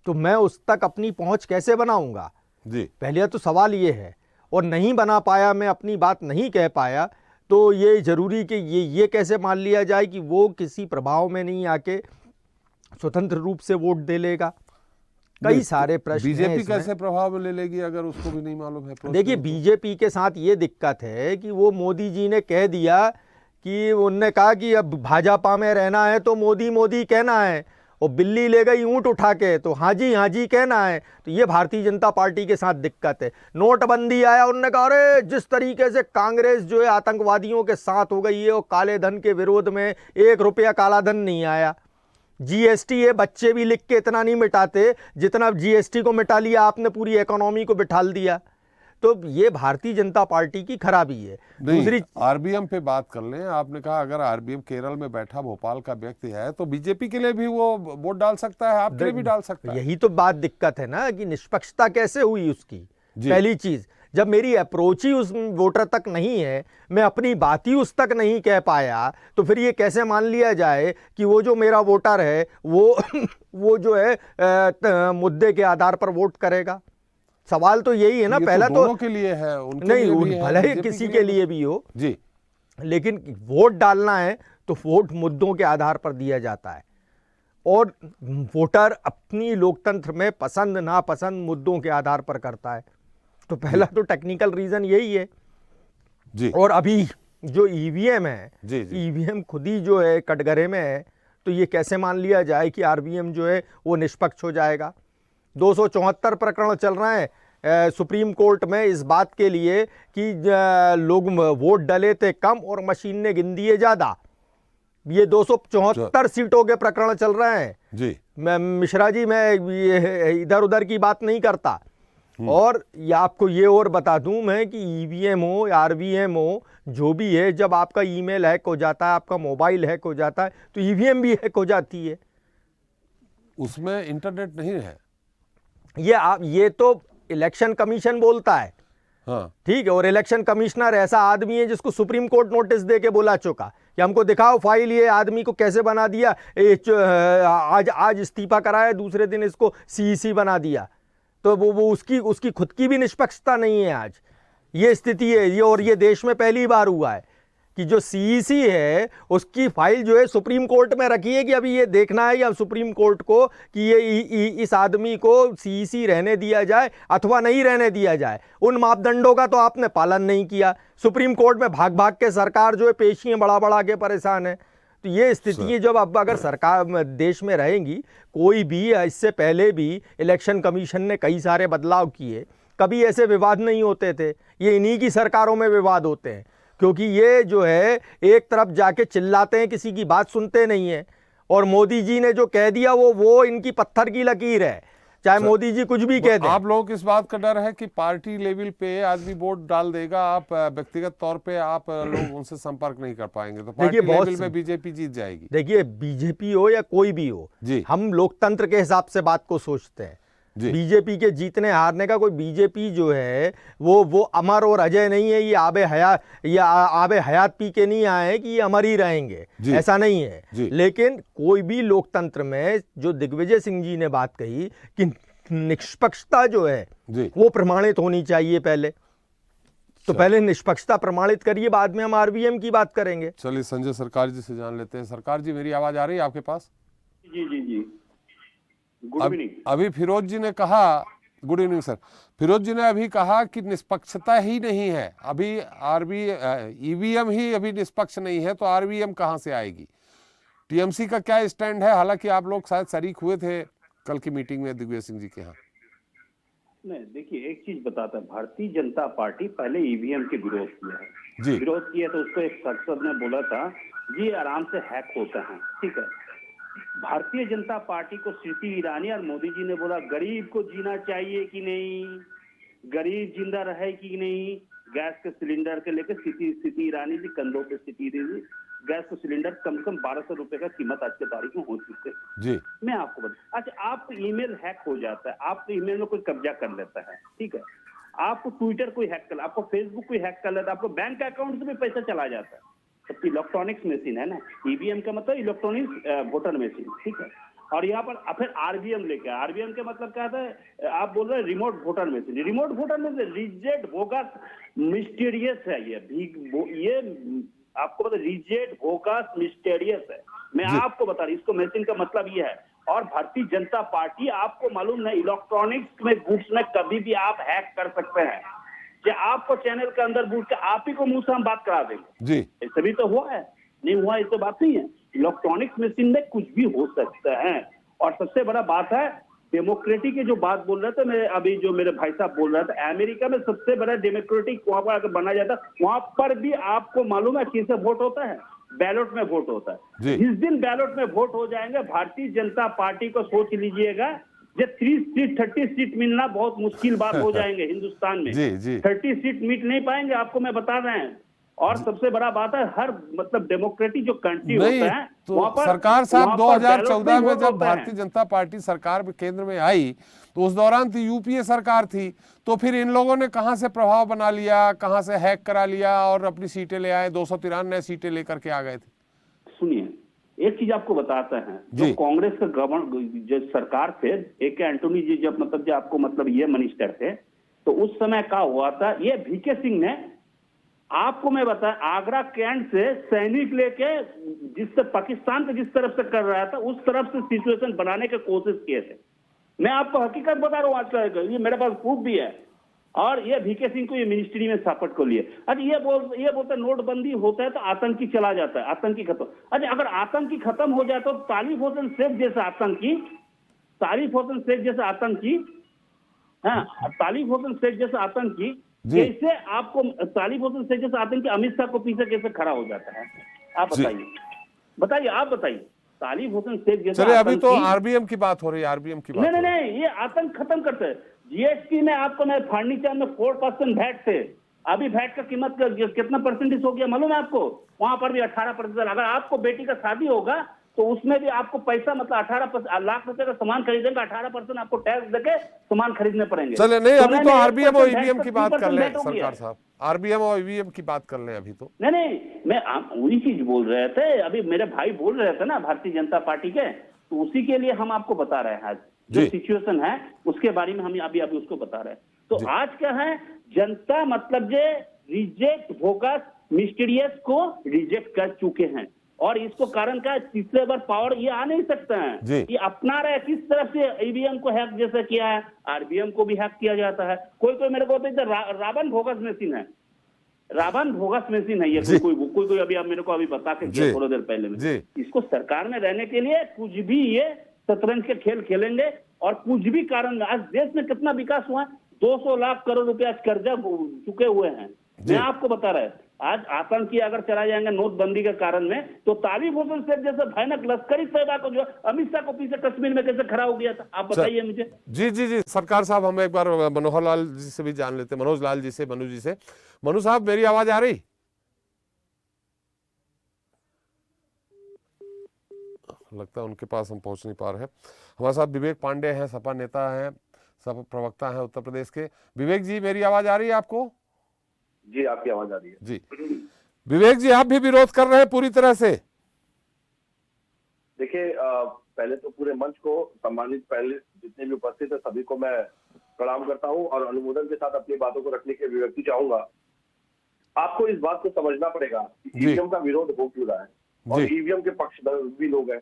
तो मैं उस तक अपनी पहुंच कैसे बनाऊंगा जी? पहले तो सवाल ये है, और नहीं बना पाया, मैं अपनी बात नहीं कह पाया, तो ये जरूरी कि ये कैसे मान लिया जाए कि वो किसी प्रभाव में नहीं आके स्वतंत्र रूप से वोट दे लेगा? कई सारे प्रश्न हैं। बीजेपी कैसे प्रभाव में ले लेगी अगर उसको भी नहीं मालूम है? देखिए, बीजेपी के साथ ये दिक्कत है कि वो मोदी जी ने कह दिया कि उनने कहा कि अब भाजपा में रहना है तो मोदी मोदी कहना है, और बिल्ली ले गई ऊंट उठा के तो हाँ जी कहना है। तो ये भारतीय जनता पार्टी के साथ दिक्कत है। नोटबंदी आया, उन्होंने कहा अरे जिस तरीके से कांग्रेस जो है आतंकवादियों के साथ हो गई है, और काले धन के विरोध में 1 रुपया काला धन नहीं आया। जीएसटी, ये बच्चे भी लिख के इतना नहीं मिटाते जितना जीएसटी को मिटा लिया आपने, पूरी इकोनॉमी को बिठाल दिया। तो ये भारतीय जनता पार्टी की खराबी है। दूसरी, आरबीएम पे बात कर लें। आपने कहा अगर आरबीएम केरल में बैठा भोपाल का व्यक्ति है तो बीजेपी के लिए भी वो वोट डाल सकता है, आपके लिए भी डाल सकता है। यही तो बात दिक्कत है ना कि निष्पक्षता कैसे हुई उसकी। पहली चीज, जब मेरी अप्रोच ही उस वोटर तक नहीं है, मैं अपनी बात ही उस तक नहीं कह पाया, तो फिर ये कैसे मान लिया जाए कि वो जो मेरा वोटर है वो जो है मुद्दे के आधार पर वोट करेगा? सवाल तो यही है ना। पहला तो दोनों के लिए है, उनके नहीं, लिए है, भले ही किसी के लिए भी हो जी, लेकिन वोट डालना है तो वोट मुद्दों के आधार पर दिया जाता है, और वोटर अपनी लोकतंत्र में पसंद नापसंद मुद्दों के आधार पर करता है। तो पहला तो टेक्निकल रीजन यही है जी। और अभी जो ईवीएम है, ईवीएम खुद ही जो है कटघरे में है, तो ये कैसे मान लिया जाए कि आरबीएम जो है वो निष्पक्ष हो जाएगा? 274 प्रकरण चल रहे हैं सुप्रीम कोर्ट में इस बात के लिए कि लोग वोट डले थे कम और मशीन ने गिन दिए ज्यादा। ये 274 सीटों के प्रकरण चल रहे हैं जी। मैं मिश्रा जी, मैं इधर उधर की बात नहीं करता। और ये आपको ये और बता दूं मैं कि ईवीएम हो या आरबीएम हो, जो भी है, जब आपका ईमेल हैक हो जाता है, आपका मोबाइल हैक हो जाता है, तो ईवीएम भी हैक हो जाती है। उसमें इंटरनेट नहीं है। ये तो इलेक्शन कमीशन बोलता है, हाँ ठीक है, और इलेक्शन कमिश्नर ऐसा आदमी है जिसको सुप्रीम कोर्ट नोटिस दे के बुला चुका कि हमको दिखाओ फाइल, ये आदमी को कैसे बना दिया, आज इस्तीफा कराया, दूसरे दिन इसको सीईसी बना दिया। तो वो उसकी खुद की भी निष्पक्षता नहीं है। आज ये स्थिति है, ये देश में पहली बार हुआ है कि जो सीईसी है उसकी फाइल जो है सुप्रीम कोर्ट में रखी है कि अभी ये देखना है या सुप्रीम कोर्ट को कि ये इस आदमी को सीईसी रहने दिया जाए अथवा नहीं रहने दिया जाए। उन मापदंडों का तो आपने पालन नहीं किया। सुप्रीम कोर्ट में भाग भाग के सरकार जो है पेशियां बढ़ा बढ़ा के परेशान है। तो ये स्थिति जब अब अगर सरकार देश में रहेंगी, कोई भी, इससे पहले भी इलेक्शन कमीशन ने कई सारे बदलाव किए, कभी ऐसे विवाद नहीं होते थे। ये इन्हीं की सरकारों में विवाद होते हैं, क्योंकि ये जो है एक तरफ जाके चिल्लाते हैं, किसी की बात सुनते नहीं है। और मोदी जी ने जो कह दिया वो इनकी पत्थर की लकीर है, चाहे मोदी जी कुछ भी कह दें। आप लोगों को इस बात का डर है कि पार्टी लेवल पे आदमी वोट डाल देगा, आप व्यक्तिगत तौर पे आप लोग उनसे संपर्क नहीं कर पाएंगे, तो पार्टी लेवल में बीजेपी जीत जाएगी? देखिए, बीजेपी हो या कोई भी हो, हम लोकतंत्र के हिसाब से बात को सोचते हैं। बीजेपी के जीतने हारने का कोई, बीजेपी जो है वो अमर और अजय नहीं है। ये आबे हयात पी के नहीं आए कि ये अमर ही रहेंगे, ऐसा नहीं है। लेकिन कोई भी लोकतंत्र में, जो दिग्विजय सिंह जी ने बात कही कि निष्पक्षता जो है वो प्रमाणित होनी चाहिए पहले, तो पहले निष्पक्षता प्रमाणित करिए, बाद में हम आरबीएम की बात करेंगे। चलिए संजय सरकार जी से जान लेते हैं। सरकार जी, मेरी आवाज आ रही है आपके पास? जी जी जी, गुड इवनिंग। अभी फिरोज जी ने कहा, गुड इवनिंग सर, फिरोज जी ने अभी कहा कि निष्पक्षता ही नहीं है, अभी ईवीएम ही अभी निष्पक्ष नहीं है, तो आरबीएम कहां से आएगी? टीएमसी का क्या स्टैंड है? हालांकि आप लोग शायद शरीक हुए थे कल की मीटिंग में दिग्विजय सिंह जी के यहाँ। नहीं, देखिए एक चीज बताता है, भारतीय जनता पार्टी पहले ईवीएम के विरोध किया है जी। विरोध किया तो उसको एक सांसद ने बोला था ये आराम से हैक होता है, ठीक है। भारतीय जनता पार्टी को स्मृति ईरानी और मोदी जी ने बोला गरीब को जीना चाहिए कि नहीं, गरीब जिंदा रहे कि नहीं। गैस के सिलेंडर के लेकर स्मृति ईरानी जी कंधों पे स्थिति दी, गैस को सिलेंडर कम से कम 1200 रुपए का कीमत आज के तारीख में हो चुके जी। मैं आपको बता, अच्छा आपको ईमेल हैक हो जाता है, आपको ईमेल में कोई कब्जा कर लेता है, ठीक है। आपको ट्विटर कोई हैक कर, आपको फेसबुक कोई हैक कर लेता है, आपको बैंक अकाउंट से भी पैसा चला जाता है। तो इलेक्ट्रॉनिक्स मशीन है ना, ईवीएम का मतलब इलेक्ट्रॉनिक्स वोटर मशीन, ठीक है। और यहाँ पर फिर आरबीएम लेके, आरबीएम के मतलब क्या था, आप बोल रहे हैं remote voter machine. Remote voter machine rigid bogus mysterious है, ये आपको पता, रिजेड बोगस मिस्टीरियस है। मैं आपको बता रही, इसको मशीन का मतलब ये है। और भारतीय जनता पार्टी, आपको मालूम है इलेक्ट्रॉनिक्स में गुड्स में कभी भी आप हैक कर सकते हैं, कि आपको चैनल के अंदर बूट के आप ही को मुंह से हम बात करा देंगे जी। ऐसे भी तो हुआ है, नहीं हुआ ऐसे बात नहीं है। इलेक्ट्रॉनिक्स मशीन में कुछ भी हो सकता है। और सबसे बड़ा बात है डेमोक्रेटिक की जो बात बोल रहे थे, मैं अभी जो मेरे भाई साहब बोल रहे थे, अमेरिका में सबसे बड़ा डेमोक्रेटिक वहां पर अगर बना जाता, वहां पर भी आपको मालूम है किससे वोट होता है, बैलेट में वोट होता है। जिस दिन बैलेट में वोट हो जाएंगे, भारतीय जनता पार्टी को सोच लीजिएगा, ये 30 सीट मिलना बहुत मुश्किल बात हो जाएंगे हिंदुस्तान में। 30 सीट मिल नहीं पाएंगे, आपको मैं बता रहे हैं। और सबसे बड़ा बात है, हर मतलब डेमोक्रेटिक जो कंट्री होता है, तो वहां पर सरकार साहब 2014 में जब भारतीय जनता पार्टी सरकार केंद्र में आई, तो उस दौरान तो यूपीए सरकार थी, तो फिर इन लोगों ने कहां से प्रभाव बना लिया, कहां से हैक करा लिया और अपनी सीटें ले आए, 293 सीटें लेकर के आ गए थे। सुनिए, एक चीज आपको बताते हैं, जो कांग्रेस का गवर्नमेंट जो सरकार थे, AK एंटोनी जी जब मतलब जो आपको मतलब ये मिनिस्टर थे, तो उस समय क्या हुआ था, ये VK सिंह ने, आपको मैं बता, आगरा कैंट से सैनिक लेके जिससे पाकिस्तान को जिस तरफ से कर रहा था, उस तरफ से सिचुएशन बनाने की कोशिश किए थे। मैं आपको हकीकत बता रहा हूँ, आज का ये मेरे पास प्रूफ भी है। और ये VK सिंह को ये मिनिस्ट्री में सापट को लिए। अच्छा ये बोलते नोटबंदी होता है तो आतंकी चला जाता है, आतंकी खत्म। अच्छा अगर आतंकी खत्म हो जाए तो तालिब होसन शेख जैसा आतंकी, तालिब होसन शेख जैसा आतंकी, हाँ तालिब होसन शेख जैसा आतंकी कैसे आपको, तालिब होसन शेख जैसा आतंकी अमित शाह को पीछे कैसे खड़ा हो जाता है? आप बताइए, आप बताइए। तालिब होसन शेख जैसा, चलिए अभी तो आरबीएम की बात हो रही है, आरबीएम की बात नहीं, ये आतंक खत्म करते हैं। जीएसटी में आपको मैं फर्नीचर में 4% वैट थे, अभी वैट का कीमत का कितना परसेंटेज हो गया मालूम है आपको? वहां पर भी 18%। अगर आपको बेटी का शादी होगा तो उसमें भी आपको पैसा मतलब 18 लाख रुपए का सामान खरीदेंगे, 18% आपको टैक्स देके सामान खरीदने पड़ेंगे। चले नहीं, अभी तो आरबीएम और ईवीएम की बात कर लें सरकार साहब, आरबीएम और ईवीएम की बात कर लें अभी तो। नहीं, मैं वही चीज बोल रहे थे, अभी मेरे भाई बोल रहे थे ना भारतीय जनता पार्टी के, तो उसी के लिए हम आपको बता रहे हैं आज जो सिचुएशन है उसके बारे में हम अभी उसको बता रहे हैं। तो आज क्या है, जनता मतलब जे रिजेक्ट बोगस मिस्टीरियस को रिजेक्ट कर चुके हैं। और इसको कारण क्या है, तीसरे बार पावर ये आ नहीं सकते हैं, ये अपना रहे किस तरफ से ईवीएम को हैक जैसे किया है, आरबीएम को भी हैक किया जाता है। कोई मेरे को रावण भोगस मशीन है, रावण भोगस मशीन है ये, कोई अभी आप मेरे को अभी बता के किया थोड़ी देर पहले में। इसको सरकार में रहने के लिए कुछ भी ये शतरंज के खेल खेलेंगे और कुछ भी कारण। आज देश में कितना विकास हुआ है, 200 लाख करोड़ रुपया कर्जा चुके हुए हैं। मैं आपको बता रहा है, आज आतंकी अगर चला जाएंगे नोटबंदी के कारण में, तो तारिक हुसैन शेख जैसे भयानक लश्करी तैयबा को जो अमित शाह को पीछे कश्मीर में कैसे खड़ा हो गया था, आप बताइए मुझे। जी सरकार साहब, हम एक बार मनोहर लाल जी से भी जान लेते हैं, मनोज लाल जी से, मनु जी से। मनु साहब, मेरी आवाज आ रही? लगता है उनके पास हम पहुंच नहीं पा रहे हैं। हमारे साथ विवेक पांडे हैं, सपा नेता हैं, सपा प्रवक्ता हैं उत्तर प्रदेश के। विवेक जी, मेरी आवाज आ रही है आपको? जी, आपकी आवाज आ रही है। जी विवेक जी, आप भी विरोध कर रहे हैं पूरी तरह से? देखिए, पहले तो पूरे मंच को, सम्मानित पहले जितने भी उपस्थित है सभी को मैं प्रणाम करता हूं और अनुमोदन के साथ अपनी बातों को रखने की अभिव्यक्ति चाहूंगा। आपको इस बात को समझना पड़ेगा कि ईवीएम का विरोध हो क्यों रहा है, और ईवीएम के पक्षधर भी लोग हैं।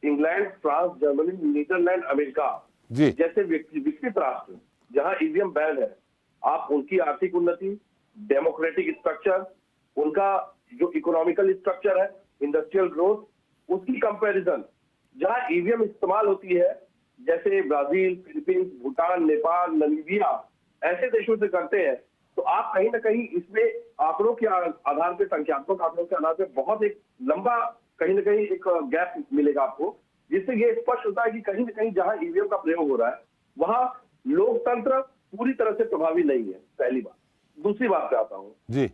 England, France, Germany, Netherlands, America जैसे विकसित राष्ट्र जहां ईवीएम बैन है, आप उनकी आर्थिक उन्नति, डेमोक्रेटिक स्ट्रक्चर, उनका जो इकोनॉमिकल स्ट्रक्चर है, इंडस्ट्रियल ग्रोथ, उसकी कंपैरिजन जहां ईवीएम इस्तेमाल होती है, जैसे Brazil, Philippines, Bhutan, Nepal, Namibia ऐसे देशों से करते हैं, तो आप कहीं ना कहीं इसमें आंकड़ों के आधार पे, संख्यात्मक आंकड़ों के आधार पे बहुत एक लंबा कहीं ना कहीं एक गैप मिलेगा आपको, जिससे ये स्पष्ट होता है कि कहीं ना कहीं जहां ईवीएम का प्रयोग हो रहा है वहां लोकतंत्र पूरी तरह से प्रभावी नहीं है, पहली बात। दूसरी बात पे आता हूँ जी,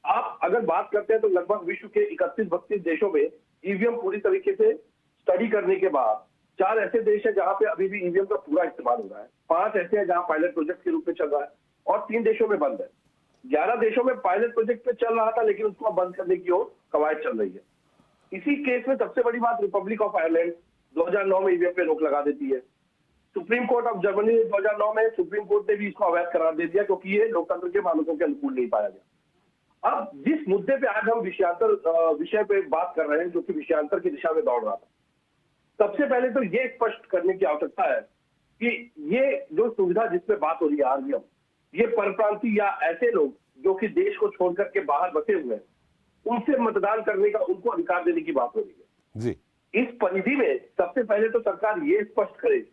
आप अगर बात करते हैं तो लगभग विश्व के 31-32 देशों में ईवीएम पूरी तरीके से स्टडी करने के बाद 4 ऐसे देश हैं जहां पे अभी भी ईवीएम का पूरा इस्तेमाल हो रहा है, 5 ऐसे हैं जहां पायलट प्रोजेक्ट के रूप में चल रहा है, और 3 देशों में बंद है। 11 देशों में पायलट प्रोजेक्ट पे चल रहा था, लेकिन उसको बंद करने की ओर कवायद चल रही है। इसी केस में सबसे बड़ी बात, रिपब्लिक ऑफ आयरलैंड 2009 में ईवीएम पे रोक लगा देती है। सुप्रीम कोर्ट ऑफ जर्मनी 2009 में सुप्रीम कोर्ट ने भी इसको अवैध करार दे दिया, क्योंकि ये लोकतंत्र के मानकों के अनुकूल नहीं पाया गया। अब जिस मुद्दे पे आज हम विषय पे बात कर रहे हैं, जो कि विषयांतर की दिशा में दौड़ रहा था, सबसे पहले तो ये स्पष्ट करने की आवश्यकता है कि ये जो सुविधा जिसपे बात हो रही है आरबीएम, ये परप्रांतीय या ऐसे लोग जो कि देश को छोड़ करके बाहर बसे हुए हैं, उनसे मतदान करने का उनको अधिकार देने की बात हो रही है जी। इस परिधि में सबसे पहले तो सरकार ये स्पष्ट करे,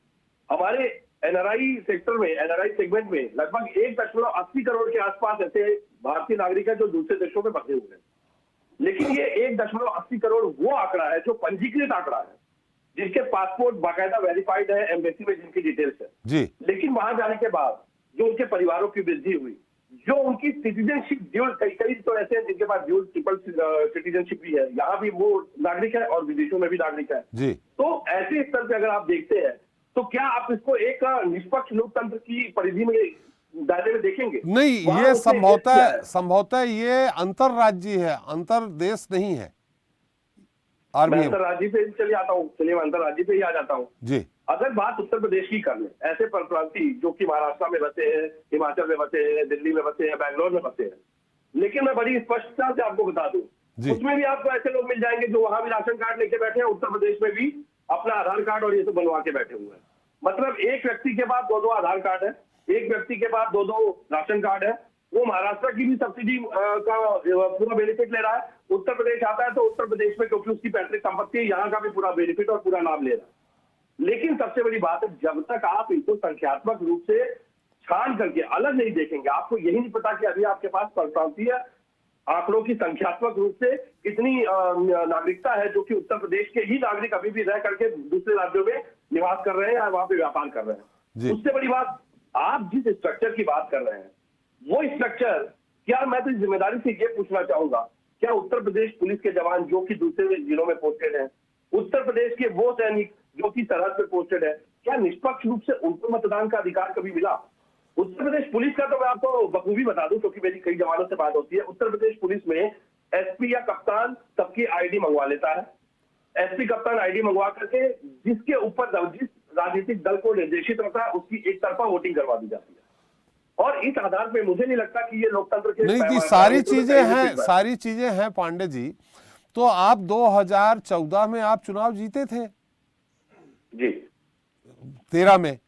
हमारे एनआरआई सेक्टर में, एनआरआई सेगमेंट में लगभग 1.80 करोड़ के आसपास ऐसे भारतीय नागरिक है जो दूसरे देशों में बसे हुए हैं, लेकिन ये 1.80 करोड़ वो आंकड़ा है जो पंजीकृत आंकड़ा है, जिनके पासपोर्ट बाकायदा वेरीफाइड है एम्बेसी में, जिनकी डिटेल्स है जी। लेकिन वहां जाने के बाद जो उनके परिवारों की वृद्धि हुई, जो उनकी सिटीजनशिप ड्यूल, कई तो ऐसे हैं जिनके पास ड्यूल ट्रिपल सिटीजनशिप भी है, यहाँ भी वो नागरिक है और विदेशों में भी नागरिक है जी। तो ऐसे स्तर पे अगर आप देखते हैं तो क्या आप इसको एक निष्पक्ष लोकतंत्र की परिधि में, दायरे में देखेंगे? नहीं, ये संभवतः ये अंतरराज्यीय है, अंतर देश नहीं है। मैं अंतरराज्यीय पे चलिए आता हूँ, चलिए मैं अंतरराज्यीय पे ही आ जाता हूँ जी। अगर बात उत्तर प्रदेश की कर ले, ऐसे परप्रांतीय जो कि महाराष्ट्र में बसे हैं, हिमाचल में बसे हैं, दिल्ली में बसे हैं, बैंगलोर में बसे हैं, लेकिन मैं बड़ी स्पष्टता से आपको बता दूं, उसमें भी आपको ऐसे लोग मिल जाएंगे जो वहां भी राशन कार्ड लेके बैठे हैं, उत्तर प्रदेश में भी अपना आधार कार्ड और ये सब बनवा के बैठे हुए हैं। मतलब एक व्यक्ति के पास 2-2 आधार कार्ड है, एक व्यक्ति के पास 2-2 राशन कार्ड है, वो महाराष्ट्र की भी सब्सिडी का पूरा बेनिफिट ले रहा है, उत्तर प्रदेश आता है तो उत्तर प्रदेश में क्योंकि उसकी पैतृक संपत्ति है, यहाँ का भी पूरा बेनिफिट और पूरा लाभ ले रहा है। लेकिन सबसे बड़ी बात है, जब तक आप इसको संख्यात्मक रूप से छान करके अलग नहीं देखेंगे, आपको यही नहीं पता कि अभी आपके पास परप्रांतीय आंकड़ों की संख्यात्मक रूप से कितनी नागरिकता है, जो कि उत्तर प्रदेश के ही नागरिक अभी भी रह करके दूसरे राज्यों में निवास कर रहे हैं या वहां पे व्यापार कर रहे हैं। उससे बड़ी बात, आप जिस स्ट्रक्चर की बात कर रहे हैं वो स्ट्रक्चर, क्या मैं तो जिम्मेदारी से ये पूछना चाहूंगा, क्या उत्तर प्रदेश पुलिस के जवान जो कि दूसरे जिलों में पोस्टेड हैं, उत्तर प्रदेश के वो सैनिक जो कि सरहद पे पोस्टेड है, क्या निष्पक्ष रूप से उनको मतदान का अधिकार कभी मिला? उत्तर प्रदेश पुलिस का तो मैं आपको बखूबी बता दूं, क्योंकि मेरी कई जवानों से बात होती है, उत्तर प्रदेश पुलिस में एसपी या कप्तान सबकी आईडी मंगवा लेता है। एसपी कप्तान आईडी मंगवा करके जिसके ऊपर जिस राजनीतिक दल को निर्देशित रहता है उसकी एक तरफा वोटिंग करवा दी जाती है, और इस आधार पे मुझे नहीं लगता कि ये लोकतंत्र के नहीं थी, सारी चीजें हैं पांडे जी। तो आप 2014 में आप चुनाव जीते थे जी 13 में,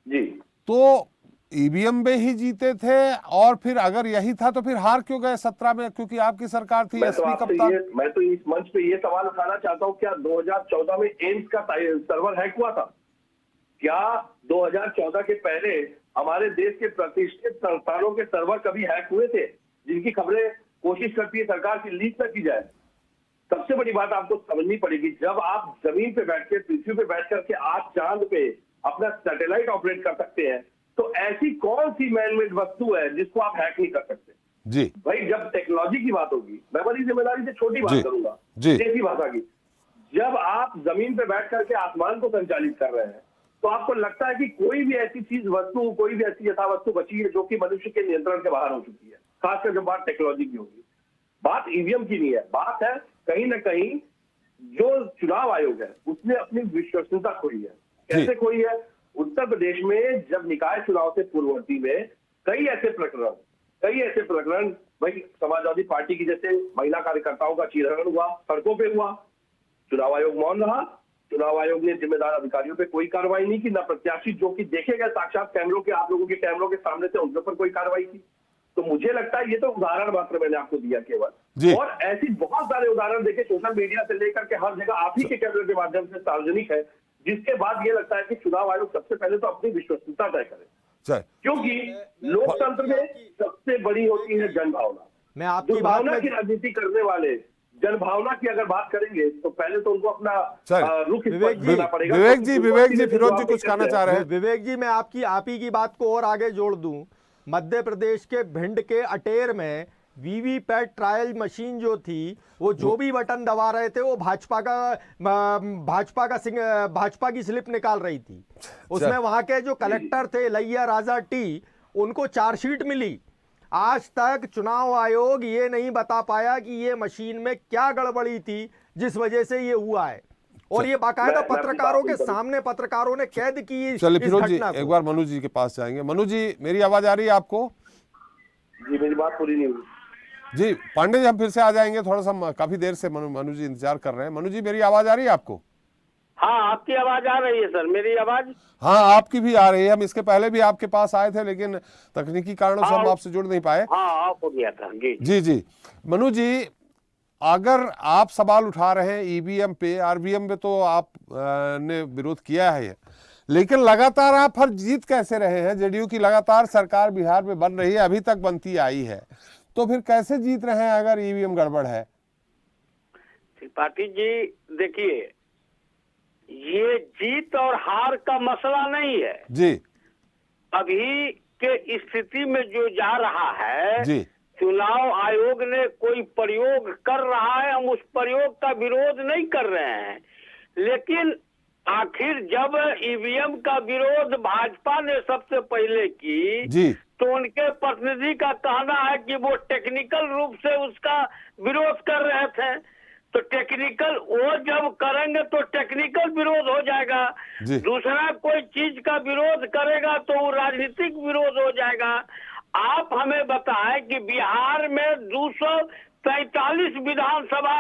जी। तो ईवीएम में ही जीते थे, और फिर अगर यही था तो फिर हार क्यों गए 17 में? क्योंकि आपकी सरकार थी, एसपी कप्तान। मैं तो इस मंच पे ये सवाल उठाना चाहता हूँ, क्या 2014 में एम्स का सर्वर हैक हुआ था? क्या 2014 के पहले हमारे देश के प्रतिष्ठित संस्थानों के सर्वर कभी हैक हुए थे, जिनकी खबरें कोशिश करती है सरकार की लीक न की जाए? सबसे बड़ी बात आपको समझनी पड़ेगी, जब आप जमीन पे बैठ के, पृथ्वी पे बैठ करके आप चांद पे अपना सैटेलाइट ऑपरेट कर सकते हैं, तो ऐसी कौन सी मैनमेड वस्तु है जिसको आप हैक नहीं कर सकते? जी भाई, जब टेक्नोलॉजी की बात होगी, मैं बड़ी जिम्मेदारी से छोटी बात करूंगा, जी देसी भाषा की, जब आप जमीन पे बैठ करके आसमान को संचालित कर रहे हैं, तो आपको लगता है कि कोई भी ऐसी चीज, वस्तु, कोई भी ऐसी यथा वस्तु बची है जो कि मनुष्य के नियंत्रण के बाहर हो चुकी है? खासकर जब बात टेक्नोलॉजी की होगी। बात ईवीएम की नहीं है, बात है कहीं ना कहीं जो चुनाव आयोग है उसने अपनी विश्वसनीयता खोई है। कैसे खोई है? उत्तर प्रदेश में जब निकाय चुनाव से पूर्ववर्ती में कई ऐसे प्रकरण भाई समाजवादी पार्टी की, जैसे महिला कार्यकर्ताओं का चीरहरण हुआ, सड़कों पे हुआ, चुनाव आयोग मौन रहा। चुनाव आयोग ने जिम्मेदार अधिकारियों पे कोई कार्रवाई नहीं की, ना प्रत्याशी जो कि देखे गए साक्षात कैमरों के, आप लोगों के कैमरों के सामने से, उनके ऊपर कोई कार्रवाई की। तो मुझे लगता है ये तो उदाहरण मात्र मैंने आपको दिया केवल, और ऐसी बहुत सारे उदाहरण देखे सोशल मीडिया से लेकर के हर जगह आप ही के कैमरे के माध्यम से सार्वजनिक है, जिसके बाद ये लगता है कि चुनाव आयोग सबसे पहले तो अपनी विश्वसनीयता तय करे, क्योंकि लोकतंत्र में सबसे बड़ी होती है जनभावना। मैं आपकी भावना की राजनीति करने वाले जनभावना की अगर बात करेंगे तो पहले तो उनको अपना रुख करना पड़ेगा। विवेक जी फिरोज जी कुछ कहना चाह रहे हैं। विवेक जी, मैं आप ही की बात को और आगे जोड़ दूं। मध्य प्रदेश के भिंड के अटेर में वीवीपैट ट्रायल मशीन जो थी, वो जो भी बटन दबा रहे थे वो भाजपा की स्लिप निकाल रही थी। उसमें वहां के जो कलेक्टर थे लैया राजा टी, उनको चार्जशीट मिली। आज तक चुनाव आयोग ये नहीं बता पाया कि ये मशीन में क्या गड़बड़ी थी जिस वजह से ये हुआ है, और ये बाकायदा पत्रकारों के सामने पत्रकारों ने कैद की। चलिए फिरोज जी, एक बार मनु जी के पास जाएंगे। मनु जी, मेरी आवाज आ रही है आपको? जी, मेरी बात पूरी नहीं हुई। जी पांडे जी, हम फिर से आ जाएंगे, थोड़ा सा काफी देर से मनु जी इंतजार कर रहे हैं। मनु जी, मेरी आवाज आ रही है आपको? हाँ, आपकी आवाज आ रही है सर। मेरी आवाज? हाँ, आपकी भी आ रही है। हम इसके पहले भी आपके पास आए थे, लेकिन तकनीकी कारणों से हम आपसे जुड़ नहीं पाए। हाँ, हो गया था। जी मनु जी, अगर आप सवाल उठा रहे हैं ईवीएम पे, आरवीएम पे तो आप ने विरोध किया है, लेकिन लगातार आप हर जीत कैसे रहे हैं? जेडीयू की लगातार सरकार बिहार में बन रही है, अभी तक बनती आई है, तो फिर कैसे जीत रहे हैं अगर ईवीएम गड़बड़ है? त्रिपाठी जी, देखिए, ये जीत और हार का मसला नहीं है जी। अभी के स्थिति में जो जा रहा है जी, चुनाव आयोग ने कोई प्रयोग कर रहा है, हम उस प्रयोग का विरोध नहीं कर रहे हैं, लेकिन आखिर जब ईवीएम का विरोध भाजपा ने सबसे पहले की जी, तो उनके प्रतिनिधि का कहना है कि वो टेक्निकल रूप से उसका विरोध कर रहे थे। तो टेक्निकल वो जब करेंगे तो टेक्निकल विरोध हो जाएगा, दूसरा कोई चीज का विरोध करेगा तो वो राजनीतिक विरोध हो जाएगा। आप हमें बताएं कि बिहार में 243 विधानसभा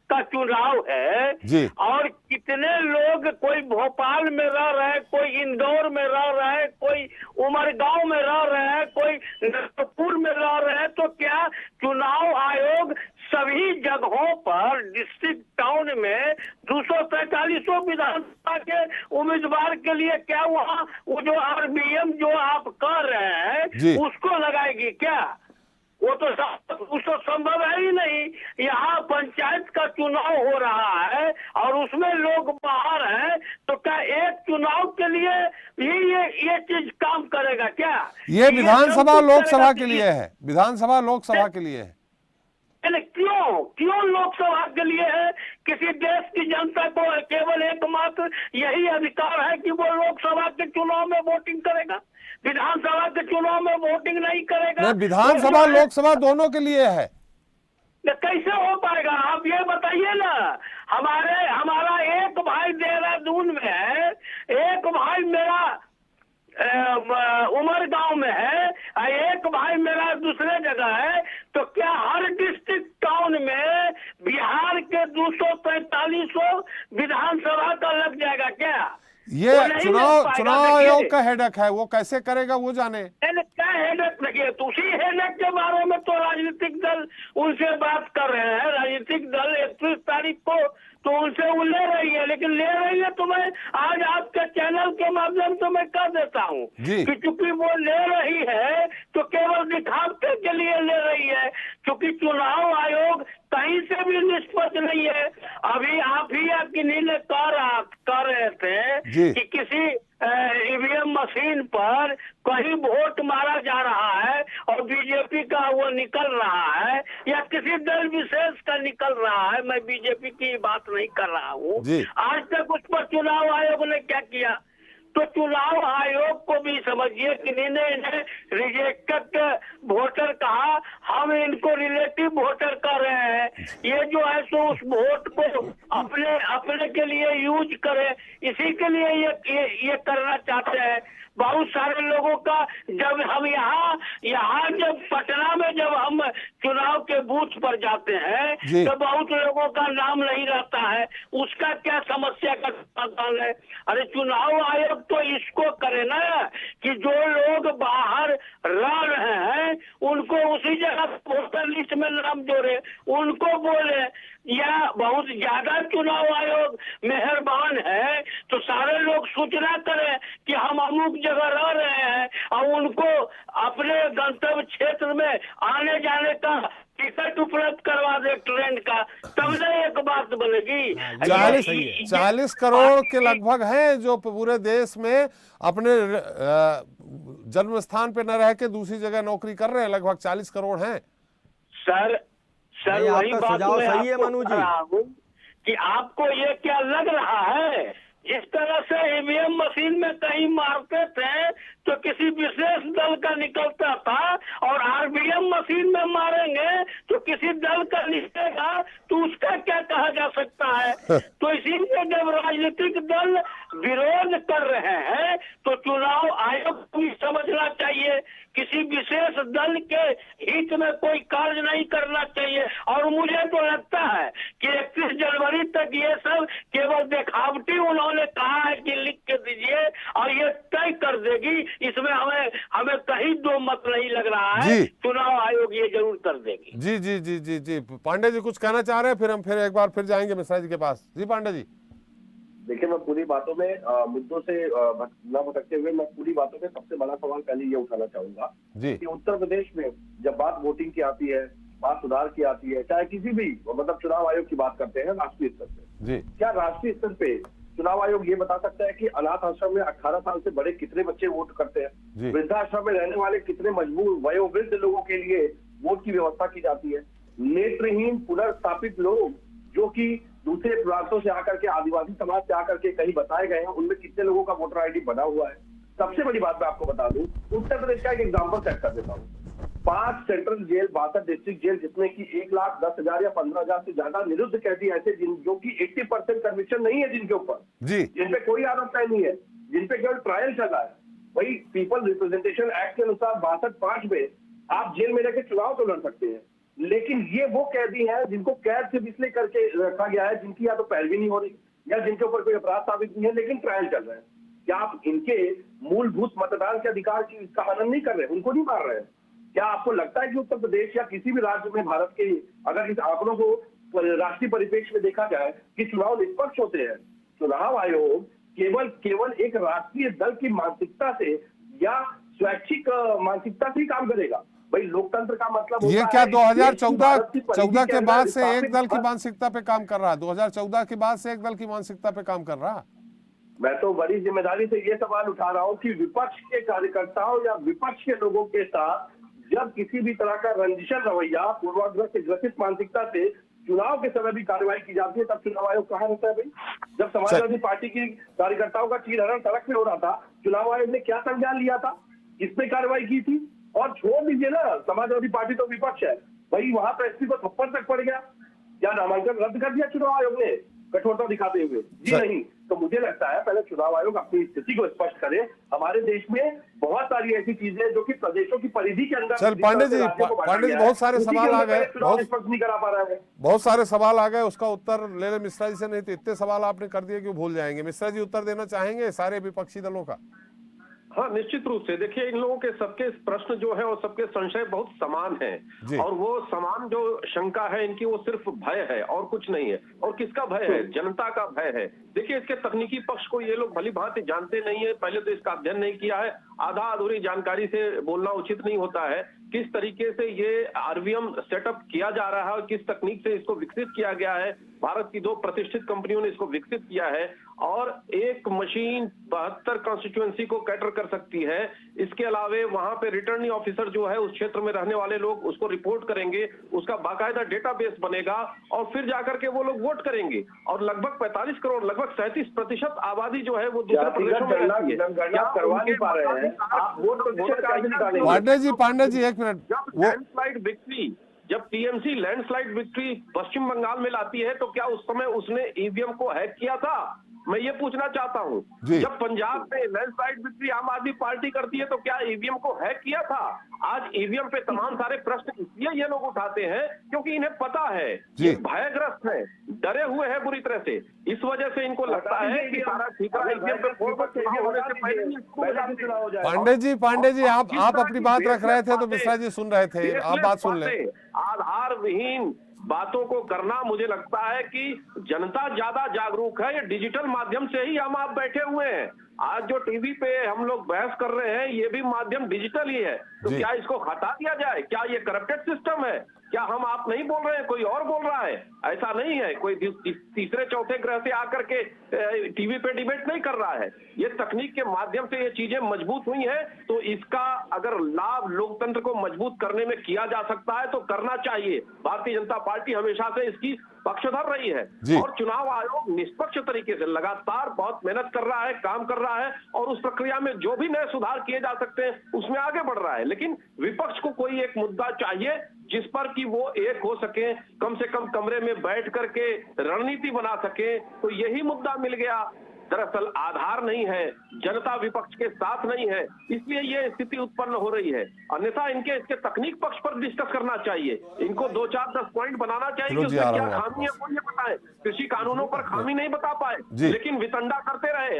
का चुनाव है जी। और कितने लोग, कोई भोपाल में रह रहे हैं, कोई इंदौर में रह रहे हैं, कोई उमरगांव में रह रहे हैं, कोई नागपुर में रह रहे हैं, तो क्या चुनाव आयोग सभी जगहों पर डिस्ट्रिक्ट टाउन में 243 विधानसभा के उम्मीदवार के लिए क्या वहाँ वो जो आरबीएम जो आप कर रहे हैं उसको लगाएगी क्या? वो तो संभव है ही नहीं। यहाँ पंचायत का चुनाव हो रहा है और उसमें लोग बाहर हैं, तो क्या एक चुनाव के लिए ये चीज काम करेगा क्या? ये विधानसभा लोकसभा के लिए है, विधानसभा लोकसभा के लिए है। क्यों लोकसभा के लिए है? किसी देश की जनता को केवल एकमात्र यही अधिकार है कि वो लोकसभा के चुनाव में वोटिंग करेगा, विधानसभा के चुनाव में वोटिंग नहीं करेगा। विधानसभा लोकसभा दोनों के लिए है। कैसे हो पाएगा? आप ये बताइए ना। हमारा एक भाई देहरादून में है, एक भाई मेरा उमर गांव में है, एक भाई मेरा दूसरे जगह है, तो क्या हर डिस्ट्रिक्ट टाउन में बिहार के 243 विधानसभा का लग जाएगा क्या? ये चुनाव आयोग का हेडक है, वो कैसे करेगा वो जाने। क्या हेडक लगे? तो उसी हेडक के बारे में तो राजनीतिक दल उनसे बात कर रहे हैं। राजनीतिक दल 31 तारीख को तो उनसे वो ले रही है, लेकिन ले रही है तो मैं आज आपके चैनल के माध्यम से मैं कह देता हूँ कि चूंकि वो ले रही है तो केवल दिखावटे के लिए ले रही है, क्योंकि चुनाव आयोग कहीं से भी निष्पक्ष नहीं है। अभी आप ही या किन्हीं ने कह रहे थे कि किसी ईवीएम मशीन पर कहीं वोट मारा जा रहा है और बीजेपी का वो निकल रहा है या किसी दल विशेष का निकल रहा है। मैं बीजेपी की बात नहीं कर रहा हूँ। आज तक उस पर चुनाव आयोग ने क्या किया? तो चुनाव आयोग को भी समझिए कि इन्हें रिजेक्टेड वोटर कहा, हम इनको रिलेटिव वोटर कर रहे हैं। ये जो है सो उस वोट को अपने के लिए यूज करे, इसी के लिए ये करना चाहते हैं। बहुत सारे लोगों का जब हम यहाँ जब पटना में जब हम चुनाव के बूथ पर जाते हैं तो बहुत लोगों का नाम नहीं रहता है। उसका क्या समस्या का समाधान है? अरे चुनाव आयोग तो इसको करे ना कि जो लोग बाहर रह रहे हैं उनको उसी जगह वोटर लिस्ट में नाम जोड़े, उनको बोले। या बहुत ज्यादा चुनाव आयोग मेहरबान है तो सारे लोग सूचना करें कि हम अमुक जगह रह रहे हैं और उनको अपने गंतव्य क्षेत्र में आने जाने का टिकट उपलब्ध करवा दे ट्रेन का, तब न एक बात बनेगी। 40 करोड़ के लगभग हैं जो पूरे देश में अपने जन्म स्थान पे न रह के दूसरी जगह नौकरी कर रहे हैं। लगभग 40 करोड़ हैं सर वही बात सही है मनु जी कि आपको ये क्या लग रहा है? जिस तरह से ईवीएम मशीन में कहीं मारते थे तो किसी विशेष दल का निकलता था और आरबीएम मशीन में मारेंगे तो किसी दल का निकलेगा, तो उसका क्या कहा जा सकता है? तो इसीलिए जब राजनीतिक दल विरोध कर रहे हैं तो चुनाव आयोग को भी समझना चाहिए किसी विशेष दल के हित में कोई कार्य नहीं करना चाहिए। और मुझे तो लगता है कि 31 जनवरी तक ये सब केवल दिखावटी उन्होंने कहा है कि लिख के दीजिए और ये तय कर देगी। इसमें हमें कहीं दो मत नहीं लग रहा है। चुनाव आयोग ये जरूर कर देगी। जी जी जी जी जी पांडे जी कुछ कहना चाह रहे हैं? फिर हम एक बार फिर जाएंगे मिश्रा जी के पास। जी पांडे जी। देखिए, मैं पूरी बातों में मुद्दों से न भटकते हुए मैं पूरी बातों में सबसे बड़ा सवाल पहले ये उठाना चाहूंगा कि उत्तर प्रदेश में जब बात वोटिंग की आती है, बात सुधार की आती है, चाहे किसी भी मतलब चुनाव आयोग की बात करते हैं राष्ट्रीय स्तर पे, क्या राष्ट्रीय स्तर पे चुनाव आयोग ये बता सकता है कि अनाथ आश्रम में 18 साल से बड़े कितने बच्चे वोट करते हैं? वृद्धाश्रम में रहने वाले कितने मजबूर वयोवृद्ध लोगों के लिए वोट की व्यवस्था की जाती है? नेत्रहीन पुनर्स्थापित लोग जो कि दूसरे प्रांतों से आकर के, आदिवासी समाज से आकर के कहीं बताए गए हैं, उनमें कितने लोगों का वोटर आईडी बना हुआ है? सबसे बड़ी बात मैं आपको बता दूं, उत्तर प्रदेश का एक एग्जाम्पल सेट कर देता हूँ। 5 सेंट्रल जेल, 62 डिस्ट्रिक्ट जेल, जिसमें कि 1,10,000 या 15,000 से ज्यादा निरुद्ध कैदी ऐसे जो कि 80% कन्विक्शन नहीं है जिनके ऊपर, जिनपे कोई आरोप तय नहीं है, जिनपे केवल ट्रायल चल रहा है। वही पीपल रिप्रेजेंटेशन एक्ट के अनुसार 62(5) में आप जेल में रहकर चुनाव तो लड़ सकते हैं, लेकिन ये वो कैदी हैं जिनको कैद से इसलिए करके रखा गया है जिनकी या तो पैरवी नहीं हो रही या जिनके ऊपर कोई अपराध साबित नहीं है, लेकिन ट्रायल चल रहे हैं। क्या आप इनके मूलभूत मतदान के अधिकार की इसका हनन नहीं कर रहे? उनको नहीं मार रहे हैं? क्या आपको लगता है कि उत्तर प्रदेश या किसी भी राज्य में भारत के, अगर इस आंकड़ों को राष्ट्रीय परिप्रेक्ष्य में देखा जाए कि चुनाव निष्पक्ष होते हैं? चुनाव आयोग केवल एक राष्ट्रीय दल की मानसिकता से या स्वैच्छिक मानसिकता से ही काम करेगा। भाई लोकतंत्र का मतलब ये क्या 2014 के बाद से एक दल की मानसिकता पे काम कर रहा? 2014 के बाद से एक दल की मानसिकता पे काम कर रहा? मैं तो बड़ी जिम्मेदारी से ये सवाल उठा रहा हूँ कि विपक्ष के कार्यकर्ताओं या विपक्ष के लोगों के साथ जब किसी भी तरह का रंजिशन रवैया, पूर्वाग्रह से ग्रसित मानसिकता से चुनाव के समय भी कार्रवाई की जाती है, तब चुनाव आयोग कहाँ रहता है? भाई जब समाजवादी पार्टी की कार्यकर्ताओं का चीरहरण सड़क पे हो रहा था, चुनाव आयोग ने क्या संज्ञान लिया था? किस पे कार्रवाई की थी? और छोड़ दीजिए ना, समाजवादी पार्टी तो विपक्ष है, भाई वहां तो एसपी को थप्पड़ तक पड़ गया। क्या नामांकन रद्द कर दिया चुनाव आयोग ने? कठोरता दिखाते हुए। जी नहीं, तो मुझे लगता है पहले चुनाव आयोग अपनी स्थिति को स्पष्ट करे। हमारे देश में बहुत सारी ऐसी चीजें जो कि प्रदेशों की परिधि के अंदर। चल पांडे जी बहुत सारे सवाल आ गए, स्पष्ट नहीं करा पा रहा है। बहुत सारे सवाल आ गए, उसका उत्तर ले ले मिश्रा जी से, नहीं तो इतने सवाल आपने कर दिए कि भूल जाएंगे। मिश्रा जी उत्तर देना चाहेंगे सारे विपक्षी दलों का? हाँ, निश्चित रूप से। देखिए, इन लोगों के सबके प्रश्न जो है और सबके संशय बहुत समान है, और वो समान जो शंका है इनकी वो सिर्फ भय है और कुछ नहीं है। और किसका भय है? जनता का भय है। देखिए, इसके तकनीकी पक्ष को ये लोग भली भांति जानते नहीं है, पहले तो इसका अध्ययन नहीं किया है। आधा अधूरी जानकारी से बोलना उचित नहीं होता है। किस तरीके से ये आरवीएम सेटअप किया जा रहा है और किस तकनीक से इसको विकसित किया गया है, भारत की 2 प्रतिष्ठित कंपनियों ने इसको विकसित किया है, और एक मशीन 72 कॉन्स्टिट्यूएंसी को कैटर कर सकती है। इसके अलावे वहां पे रिटर्निंग ऑफिसर जो है उस क्षेत्र में रहने वाले लोग उसको रिपोर्ट करेंगे, उसका बाकायदा डेटाबेस बनेगा, और फिर जाकर के वो लोग वोट करेंगे। और लगभग 45 करोड़, लगभग 37% आबादी जो है वो दूसरे प्रदेशों में रहती है। करवा नहीं पा रहे हैं आप वोट पांडे जी एक मिनट। लैंडस्लाइड विक्ट्री, जब टीएमसी लैंडस्लाइड विक्ट्री पश्चिम बंगाल में लाती है तो क्या उस समय उसने ईवीएम को हैक किया था? मैं ये पूछना चाहता हूँ। जब पंजाब में लैंडस्लाइड विक्ट्री आम आदमी पार्टी करती है तो क्या ईवीएम को हैक किया था? आज ईवीएम पे तमाम सारे प्रश्न इसलिए ये लोग उठाते हैं क्योंकि इन्हें पता है, ये भयग्रस्त है, डरे हुए हैं बुरी तरह से। इस वजह से इनको लगता है कि सारा ठीकरा ईवीएम पे होने से पहले। पांडे जी आप अपनी बात रख रहे थे तो मिश्रा जी सुन रहे थे, आप बात सुन लें। आधार विहीन बातों को करना, मुझे लगता है कि जनता ज्यादा जागरूक है। ये डिजिटल माध्यम से ही हम आप बैठे हुए हैं। आज जो टीवी पे हम लोग बहस कर रहे हैं ये भी माध्यम डिजिटल ही है। तो क्या इसको हटा दिया जाए? क्या ये करप्टेड सिस्टम है? क्या हम आप नहीं बोल रहे हैं, कोई और बोल रहा है? ऐसा नहीं है, कोई तीसरे चौथे ग्रह से आकर के टीवी पे डिबेट नहीं कर रहा है। ये तकनीक के माध्यम से ये चीजें मजबूत हुई हैं, तो इसका अगर लाभ लोकतंत्र को मजबूत करने में किया जा सकता है तो करना चाहिए। भारतीय जनता पार्टी हमेशा से इसकी पक्षधर रही है, और चुनाव आयोग निष्पक्ष तरीके से लगातार बहुत मेहनत कर रहा है, काम कर रहा है, और उस प्रक्रिया में जो भी नए सुधार किए जा सकते हैं उसमें आगे बढ़ रहा है। लेकिन विपक्ष को कोई एक मुद्दा चाहिए जिस पर कि वो एक हो सके, कम से कम कमरे में बैठ करके रणनीति बना सके। तो यही मुद्दा मिल गया। दरअसल आधार नहीं है, जनता विपक्ष के साथ नहीं है, इसलिए ये स्थिति उत्पन्न हो रही है। अन्यथा इसके तकनीक पक्ष पर डिस्कस करना चाहिए। इनको 2-4-10 पॉइंट बनाना चाहिए कि उसमें क्या खामी है वो ये बताएं। कृषि कानूनों पर खामी नहीं बता पाए, लेकिन वितंडा करते रहे।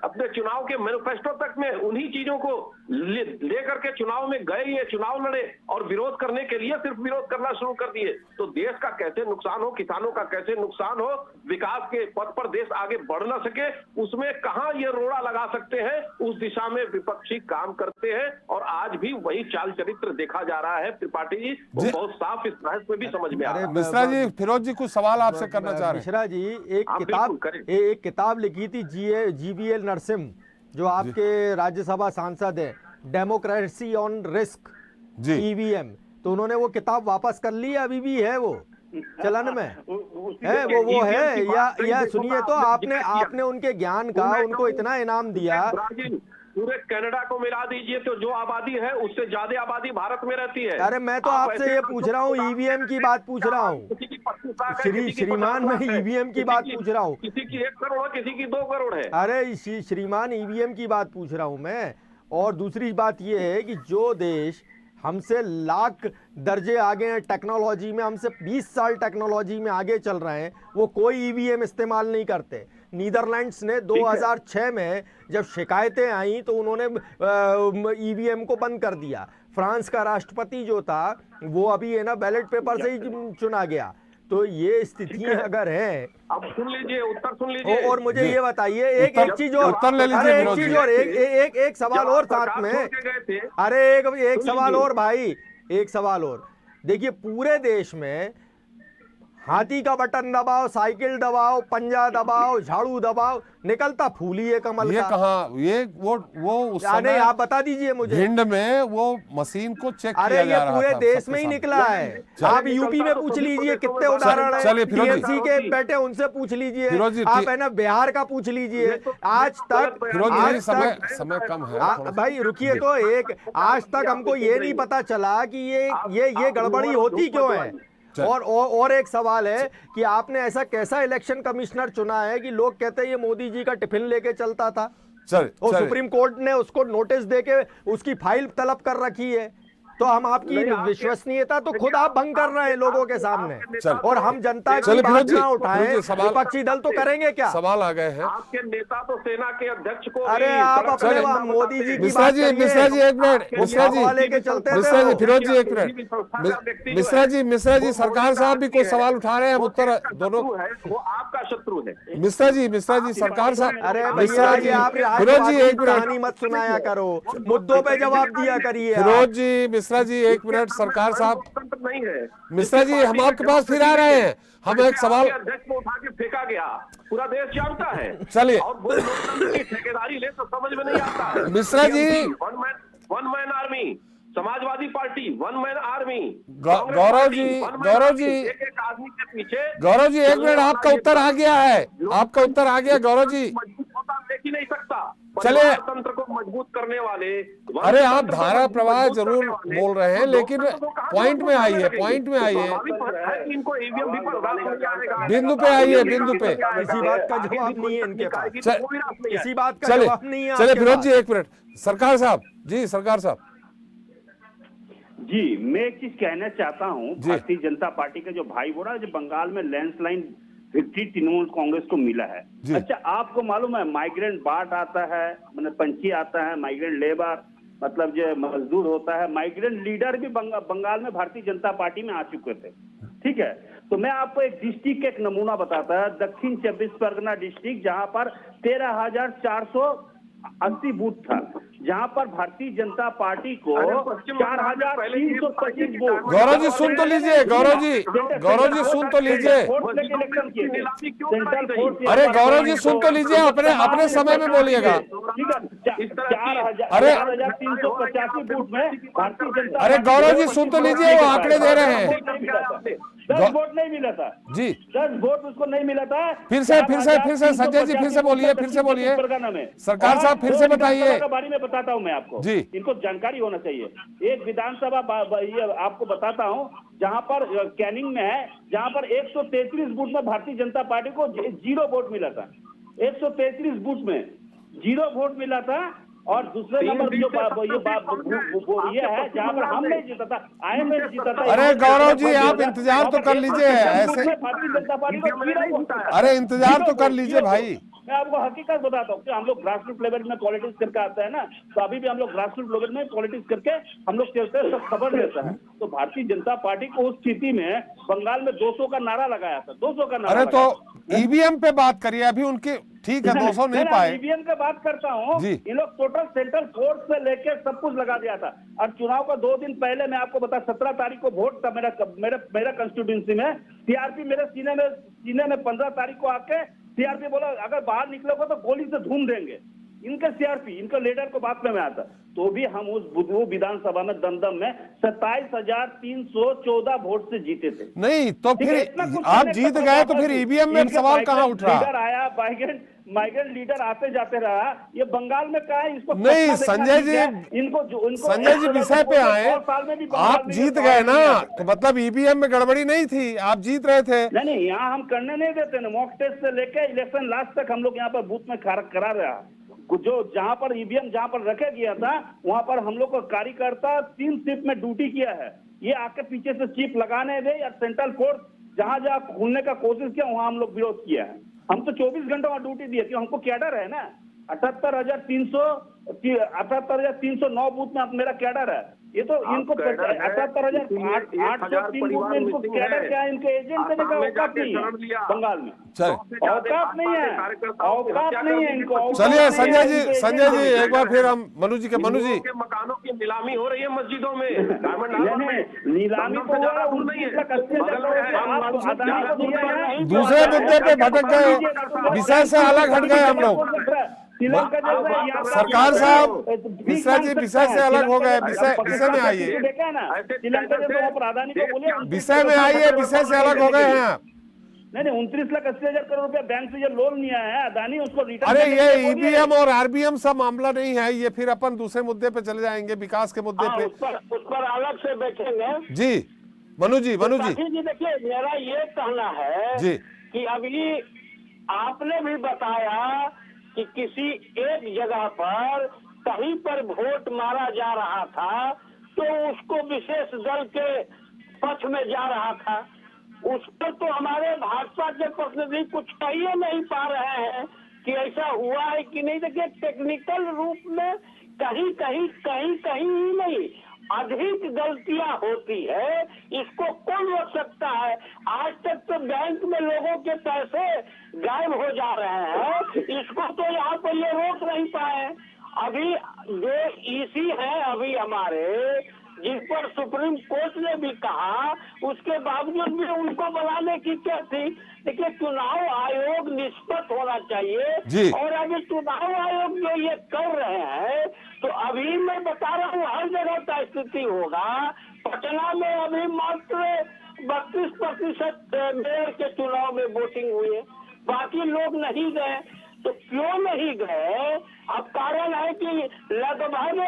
अपने चुनाव के मैनिफेस्टो तक में उन्हीं चीजों को लेकर के चुनाव में गए, ये चुनाव लड़े और विरोध करने के लिए सिर्फ विरोध करना शुरू कर दिए। तो देश का कैसे नुकसान हो, किसानों का कैसे नुकसान हो, विकास के पथ पर देश आगे बढ़ न सके, उसमें कहां ये रोड़ा लगा सकते हैं, उस दिशा में विपक्षी काम करते हैं। और आज भी वही चाल चरित्र देखा जा रहा है। त्रिपाठी जी वो बहुत साफ इस बहस में भी समझ में आ रहा है। मिश्रा जी, फिरोज जी कुछ सवाल आपसे करना चाह रहे हैं। मिश्रा जी एक किताब लिखी थी जीवीएल नरसिम्हा, जो आपके राज्यसभा सांसद है, डेमोक्रेसी ऑन रिस्क ईवीएम। तो उन्होंने वो किताब वापस कर ली, अभी भी है वो चलन में है? वो है या सुनिए तो आपने उनके ज्ञान का उनको इतना इनाम दिया। पूरे कनाडा को मिला दीजिए तो जो आबादी है उससे ज्यादा आबादी भारत में रहती है। अरे मैं तो आपसे ये पूछ रहा हूँ, ईवीएम की बात पूछ रहा हूँ श्रीमान, मैं ईवीएम की बात पूछ रहा हूँ। किसी की 1 करोड़ है, किसी की 2 करोड़ है। अरे श्रीमान, ईवीएम की बात पूछ रहा हूँ मैं। और दूसरी बात ये है कि जो देश हमसे लाख दर्जे आगे हैं टेक्नोलॉजी में, हमसे 20 साल टेक्नोलॉजी में आगे चल रहे हैं, वो कोई ईवीएम इस्तेमाल नहीं करते। नीदरलैंड्स ने 2006 में जब शिकायतें आई तो उन्होंने ईवीएम को बंद कर दिया। फ्रांस का राष्ट्रपति जो था वो अभी है ना बैलेट पेपर से ही चुना गया। तो ये स्थितियां अगर हैं, अब सुन लीजिए, उत्तर सुन लीजिए। और मुझे ये बताइए एक चीज और, एक सवाल और साथ में। अरे एक सवाल और भाई, एक सवाल और। देखिए पूरे देश में हाथी का बटन दबाओ, साइकिल दबाओ, पंजा दबाओ, झाड़ू दबाओ, निकलता फूल ही है कमल ये का। कहाँ ये वो उस समय आप बता दीजिए मुझे। भिंड में वो मशीन को चेक किया अरे जा रहा ये पूरे था, देश में ही निकला है। आप यूपी में पूछ लीजिए कितने उदाहरण है, टीएमसी के बैठे उनसे पूछ लीजिए, आप है ना बिहार का पूछ लीजिए। आज तक समय कम है भाई, रुकिए तो आज तक हमको ये नहीं पता चला कि ये गड़बड़ी होती क्यों है। और एक सवाल है कि आपने ऐसा कैसा इलेक्शन कमिश्नर चुना है कि लोग कहते हैं ये मोदी जी का टिफिन लेके चलता था, और सुप्रीम कोर्ट ने उसको नोटिस देके उसकी फाइल तलब कर रखी है। तो हम आपकी विश्वसनीयता तो खुद आप भंग कर रहे हैं लोगों के सामने, और हम जनता की बात ना उठाएं, विपक्षी दल तो करेंगे क्या? सवाल आ गए हैं। आपके नेता तो सेना के अध्यक्ष को अरे आप अपने मोदी जी की मिश्रा जी एक मिनट, मिश्रा जी फिरोज जी एक मिनट, मिश्रा जी सरकार साहब भी कोई सवाल उठा रहे हैं, हम उत्तर दोनों, वो आपका शत्रु है। मिश्रा जी सरकार साहब, अरे भैया जी आप फिरोज जी एक कहानी मिनट, मत सुनाया करो, मुद्दों पे जवाब दिया करिए। फिरोज जी, मिश्रा जी एक मिनट, सरकार साहब, लोकतंत्र नहीं है मिश्रा जी हम आपके पास फिर आ रहे हैं, हम एक सवाल, अध्यक्ष को उठा के फेंका गया, पूरा देश जानता है। चलिए, और वो लोकतंत्र की ठेकेदारी ले तो समझ में नहीं आता है। Mishra ji, one man army, Samajwadi Party one man army, Gaurav ji एक आदमी के पीछे, गौरव जी एक मिनट, आपका उत्तर आ गया है, आपका उत्तर आ गया गौरव जी। मजबूत होता देख ही नहीं सकता। चलिए, तंत्र को मजबूत करने वाले, अरे आप धारा प्रवाह जरूर बोल रहे हैं, लेकिन पॉइंट में आइए, पॉइंट में आइए, इनको ईवीएम भी पर बिंदु पे आइए, बिंदु पे। इसी बात का जवाब नहीं है इनके पास, इसी बात का चले जवाब नहीं है। चले फिरोज जी एक मिनट, सरकार साहब जी, सरकार साहब जी, मैं एक चीज कहना चाहता हूँ, भारतीय जनता पार्टी के जो भाई बोला, जो बंगाल में लैंडस्लाइड विक्ट्री तृणमूल कांग्रेस को मिला है। अच्छा, आपको मालूम है माइग्रेंट बाढ़ आता है, मतलब पंछी आता है, माइग्रेंट लेबर मतलब जो मजदूर होता है, माइग्रेंट लीडर भी बंगाल में भारतीय जनता पार्टी में आ चुके थे। ठीक है, तो मैं आपको एक डिस्ट्रिक्ट एक नमूना बताता है, दक्षिण 24 परगना डिस्ट्रिक्ट, जहां पर 13,480 बूथ था, जहां पर भारतीय जनता पार्टी को 4,325 वोट। गौरव जी सुन तो लीजिए, गौरव जी सुन तो लीजिए, अरे गौरव जी सुन तो लीजिए, अपने समय में बोलिएगा। 4,385 वोट में भारतीय जनता, अरे गौरव जी सुन तो लीजिए, वो आंकड़े दे रहे हैं। 10 वोट नहीं मिला था जी, 10 वोट उसको नहीं मिला था। फिर से संजय जी फिर से बोलिए, सरकार साहब फिर से बताइए। बारे में बताता हूं मैं आपको जी, इनको जानकारी होना चाहिए। एक विधानसभा ये आपको बताता हूं, जहां पर कैनिंग में है, जहां पर 133 बूथ में भारतीय जनता पार्टी को 0 वोट मिला था। 133 बूथ में 0 वोट मिला था। और दूसरे नंबर जो ये है जहां पर हम नहीं जीता था, IMF जीता था। अरे गौरव जी आप इंतजार तो कर लीजिए, ऐसे भारतीय जनता पार्टी को 0 वोट, अरे इंतजार तो कर लीजिए भाई। मैं आपको हकीकत बताता हूँ कि हम लोग ग्रास रूट लेवल में पॉलिटिक्स करके आते हैं ना, तो अभी भी हम लोग ग्रास रूट लेवल में पॉलिटिक्स करके हम लोग चलते हैं, सब खबर रहता है। तो भारतीय जनता पार्टी को उस स्थिति में बंगाल में 200 का नारा लगाया था, 200 का नारा। अरे तो ईवीएम पे बात करिए, अभी उनकी ठीक है 200 नहीं पाए। ईवीएम पे बात करता हूँ, इन लोग टोटल सेंट्रल फोर्स से लेकर सब कुछ लगा दिया था। और चुनाव का 2 दिन पहले मैं आपको बता, 17 तारीख को वोट था मेरा कंस्टिट्यूंसी में। सीआरपी मेरे सीने में 15 तारीख को आके सीआरपी बोला अगर बाहर निकलोगे तो गोली से धूम देंगे। इनके सीआरपी, इनके लीडर को बात में आता, तो भी हम उस विधानसभा में दमदम में 27,314 वोट से जीते थे। नहीं तो फिर आप जीत गए, तो फिर ईवीएम में सवाल कहाँ उठ रहा? लीडर आया, माइग्रेंट लीडर आते जाते रहा, ये बंगाल में कहा है इसको नहीं। संजय जी विषय पे आए, आप जीत गए ना, तो मतलब ईवीएम में गड़बड़ी नहीं थी, आप जीत रहे थे। नहीं, यहाँ हम करने नहीं देते ना, मॉक टेस्ट से लेके इलेक्शन लास्ट तक हम लोग यहाँ पर बूथ में करा रहा। जो जहां पर ईवीएम जहां पर रखा गया था, वहां पर हम लोग का कार्यकर्ता 3 शिफ्ट में ड्यूटी किया है। ये आके पीछे से चिप लगाने दे या सेंट्रल फोर्स जहां खोलने का कोशिश किया, वहां हम लोग विरोध किया है। हम तो 24 घंटे वहां ड्यूटी दिए, क्यों? हमको कैडर है ना, 78,309 बूथ में मेरा कैडर है। ये तो इनको 78,803 बूथ में इनको कैडर क्या है, इनके एजेंट देने का औकात नहीं है बंगाल में, औकात नहीं है इनको। चलिए संजय जी एक बार फिर हम मनु जी के मकानों की नीलामी हो रही है मस्जिदों में। नीलामी तो दूसरे मुद्दे पे भटक गए, विषय से अलग हट गए हम लोग। सरकार साहब मिश्रा जी विषय से अलग हो गए, विषय में आइए, विषय में आइए, विषय से अलग हो गए हैं आप। नहीं 29,80,000 करोड़ रुपया बैंक से जो लोन लिया है अदानी, उसको रिटर्न। अरे ये ईवीएम और आरबीएम सब मामला नहीं है, ये फिर अपन दूसरे मुद्दे पे चले जाएंगे, विकास के मुद्दे पे उस पर अलग से बैठेंगे। जी। मनु जी जी देखिए, मेरा ये कहना है जी कि अभी आपने भी बताया कि किसी एक जगह पर कहीं पर वोट मारा जा रहा था तो उसको विशेष दल के पक्ष में जा रहा था। उस पर तो हमारे भाजपा के प्रतिनिधि कुछ कह ही नहीं पा रहे हैं कि ऐसा हुआ है कि नहीं। देखिए, टेक्निकल रूप में कहीं ही नहीं, अधिक गलतियां होती है, इसको कौन रोक सकता है। आज तक तो बैंक में लोगों के पैसे गायब हो जा रहे हैं, इसको तो यहाँ पर ये रोक नहीं पाए। अभी जो ईसी है अभी हमारे, जिन पर सुप्रीम कोर्ट ने भी कहा, उसके बावजूद भी उनको बनाने की क्या थी। देखिए, चुनाव आयोग निष्पक्ष होना चाहिए और अभी चुनाव आयोग जो ये कर रहे हैं तो अभी मैं बता रहा हूँ हर जगह का स्थिति होगा। पटना में अभी मात्र 32% मेयर के चुनाव में वोटिंग हुई है, बाकी लोग नहीं गए। तो क्यों नहीं गए? अब कारण है कि लगभग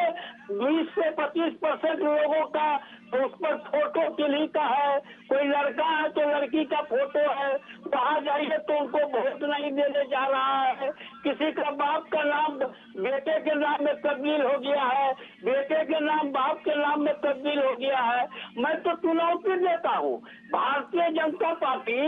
20 से 25% लोगों का उस पर फोटो किन्हीं का है, कोई लड़का है तो लड़की का फोटो है, वहां जाइए तो उनको वोट नहीं देने जा रहा है। किसी का बाप का नाम बेटे के नाम में तब्दील हो गया है, बेटे के नाम बाप के नाम में तब्दील हो गया है। मैं तो चुनौती देता हूँ, भारतीय जनता पार्टी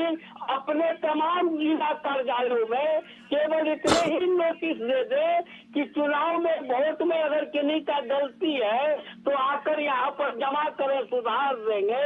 अपने तमाम जिला कार्यालयों में केवल इतने ही नोटिस दे दे कि चुनाव में वोट में अगर किन्हीं का गलती है तो आकर यहाँ पर जमा करें, सुधार देंगे।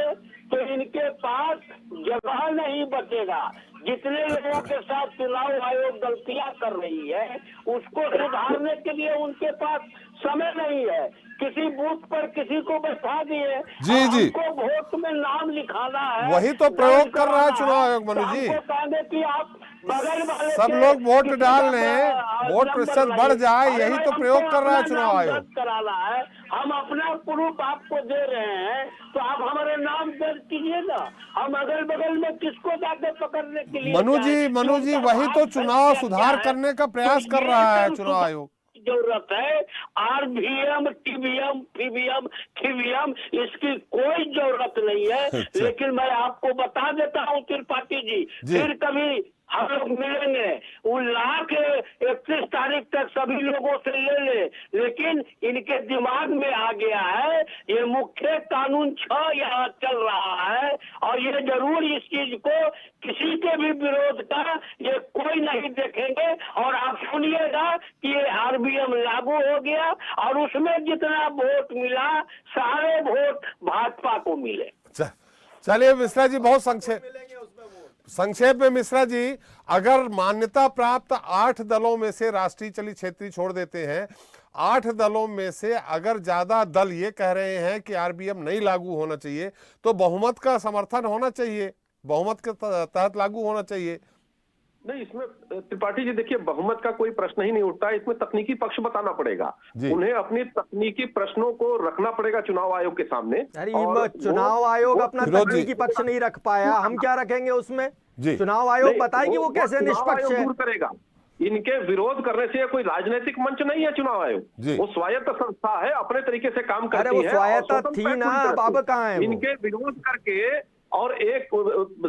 तो इनके पास जगह नहीं बचेगा। जितने लोगों के साथ चुनाव आयोग गलतियां कर रही है उसको सुधारने के लिए उनके पास समय नहीं है। किसी बूथ पर किसी को बैठा दिए, जी हमको वोट में नाम लिखाना है, वही तो प्रयोग कर रहा है चुनाव आयोग। मनु जी, कहेंगे कि आप बगल वाले सब लोग वोट डाल लें, वोट प्रतिशत बढ़ जाए, यही तो प्रयोग कर रहा है चुनाव आयोग। कराना है, हम अपना प्रूफ आपको दे रहे हैं तो आप हमारे नाम दर्ज कीजिएगा। हम अगल बगल में किसको जाके पकड़ने के लिए मनु जी वही तो चुनाव सुधार करने का प्रयास कर रहा है चुनाव आयोग। जरूरत है आरवीएम, टीवीएम, फीवीएम इसकी कोई जरूरत नहीं है। लेकिन मैं आपको बता देता हूँ त्रिपाठी जी, फिर कभी हम लोग मिलेंगे, वो 31 तारीख तक सभी लोगों से ले ले, लेकिन इनके दिमाग में आ गया है ये मुख्य कानून 6 यहाँ चल रहा है और ये जरूर इस चीज को किसी के भी विरोध का ये कोई नहीं देखेंगे। और आप सुनिएगा कि ये आरबीएम लागू हो गया और उसमें जितना वोट मिला सारे वोट भाजपा को मिले। चलिए मिश्रा जी, बहुत संक्षेप में मिश्रा जी, अगर मान्यता प्राप्त 8 दलों में से राष्ट्रीय चलिए क्षेत्रीय छोड़ देते हैं, 8 दलों में से अगर ज्यादा दल ये कह रहे हैं कि आरबीएम नहीं लागू होना चाहिए तो बहुमत का समर्थन होना चाहिए, बहुमत के तहत लागू होना चाहिए। नहीं, इसमें त्रिपाठी जी देखिए, बहुमत का कोई प्रश्न ही नहीं उठता। इसमें तकनीकी पक्ष बताना पड़ेगा, उन्हें अपनी तकनीकी प्रश्नों को रखना पड़ेगा चुनाव आयोग के सामने। अरे चुनाव आयोग अपना तकनीकी पक्ष नहीं रख पाया, हम क्या रखेंगे उसमें? चुनाव आयोग बताएगी वो कैसे निष्पक्ष है। करेगा, इनके विरोध करने से कोई राजनीतिक मंच नहीं है चुनाव आयोग, वो स्वायत्त संस्था है, अपने तरीके से काम करती है। अरे वो स्वायत्त थी ना, अब कहाँ है? इनके विरोध करके और एक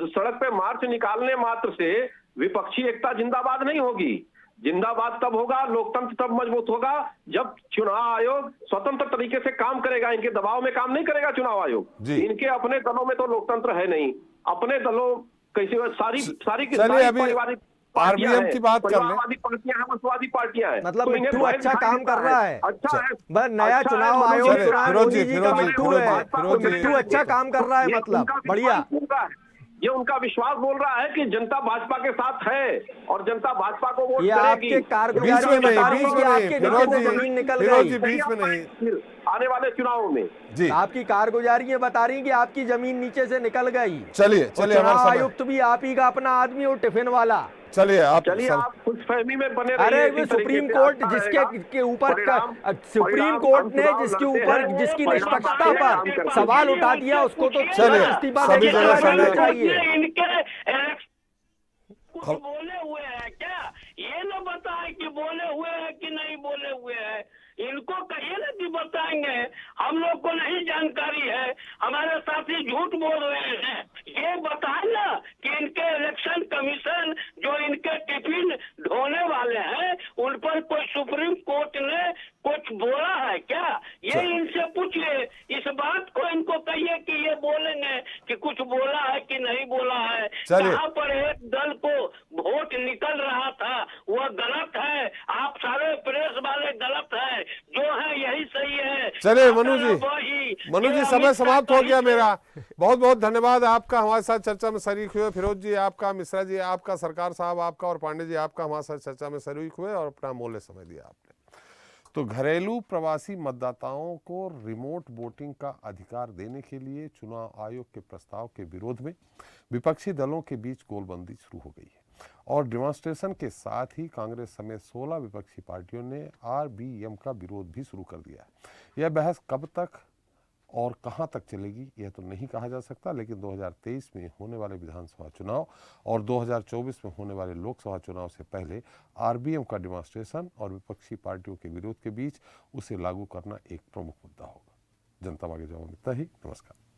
सड़क पे मार्च निकालने मात्र से विपक्षी एकता जिंदाबाद नहीं होगी। जिंदाबाद तब होगा, लोकतंत्र तब मजबूत होगा जब चुनाव आयोग स्वतंत्र तरीके से काम करेगा। इनके दबाव में काम नहीं करेगा चुनाव आयोग। इनके अपने दलों में तो लोकतंत्र है नहीं, अपने दलों कैसे सारी पारिवारिक आरबीएम की बात कर लें, पार्टियां हैं, वंशवादी पार्टियां हैं। मतलब मिट्टू अच्छा काम कर रहा है, अच्छा है, बस नया चुनाव आयोग मोदी जी का मिट्टू है, मिट्टू अच्छा काम कर रहा है, मतलब बढ़िया। ये उनका विश्वास बोल रहा है कि जनता भाजपा के साथ है और जनता भाजपा को वोट करेगी। आपके कारगुजारी बता रही है कि आपके नीचे से जमीन निकल गई बीच में नहीं, आने वाले चुनावों में जी आपकी कारगुजारी बता रही है कि आपकी जमीन नीचे से निकल गई। चलिए चुनाव आयुक्त भी आप ही का अपना आदमी और टिफिन वाला। चलिए आप खुशफहमी में बने रहिए। अरे सुप्रीम कोर्ट जिसके ऊपर सुप्रीम कोर्ट ने जिसकी निष्पक्षता पर सवाल उठा दिया उसको तो इस्तीफा देना चाहिए। इनके बोले हुए हैं क्या? ये न बताए कि वो बोले हुए हैं कि नहीं बोले हुए हैं। इनको कहिए ना कि बताएंगे, हम लोग को नहीं जानकारी है, हमारे साथी झूठ बोल रहे हैं। ये बताए ना कि इनके इलेक्शन कमीशन जो इनके टिफिन ढोने वाले हैं उन पर कोई सुप्रीम कोर्ट ने कुछ बोला है क्या? ये इनसे पूछिए, इस बात को इनको कहिए कि ये बोलेंगे कि कुछ बोला है कि नहीं बोला है। जहाँ पर एक दल को वोट निकल रहा था वह गलत है, आप सारे प्रेस वाले गलत है, जो है यही सही है। चलिए मनु जी समय समाप्त हो गया मेरा। बहुत बहुत धन्यवाद आपका हमारे साथ चर्चा में शरीक हुए। फिरोज जी आपका, मिश्रा जी आपका, सरकार साहब आपका और पांडे जी आपका हमारे साथ चर्चा में शरीक हुए और अपना अमूल्य समय दिया आपने। तो घरेलू प्रवासी मतदाताओं को रिमोट वोटिंग का अधिकार देने के लिए चुनाव आयोग के प्रस्ताव के विरोध में विपक्षी दलों के बीच गोलबंदी शुरू हो गई है और डेमोन्स्ट्रेशन के साथ ही कांग्रेस समेत 16 विपक्षी पार्टियों ने आरबीएम का विरोध भी शुरू कर दिया है। यह बहस कब तक और कहां तक चलेगी यह तो नहीं कहा जा सकता, लेकिन 2023 में होने वाले विधानसभा चुनाव और 2024 में होने वाले लोकसभा चुनाव से पहले आरबीएम का डेमोन्स्ट्रेशन और विपक्षी पार्टियों के विरोध के बीच उसे लागू करना एक प्रमुख मुद्दा होगा। जनता मांगे जवाब इतना ही। नमस्कार।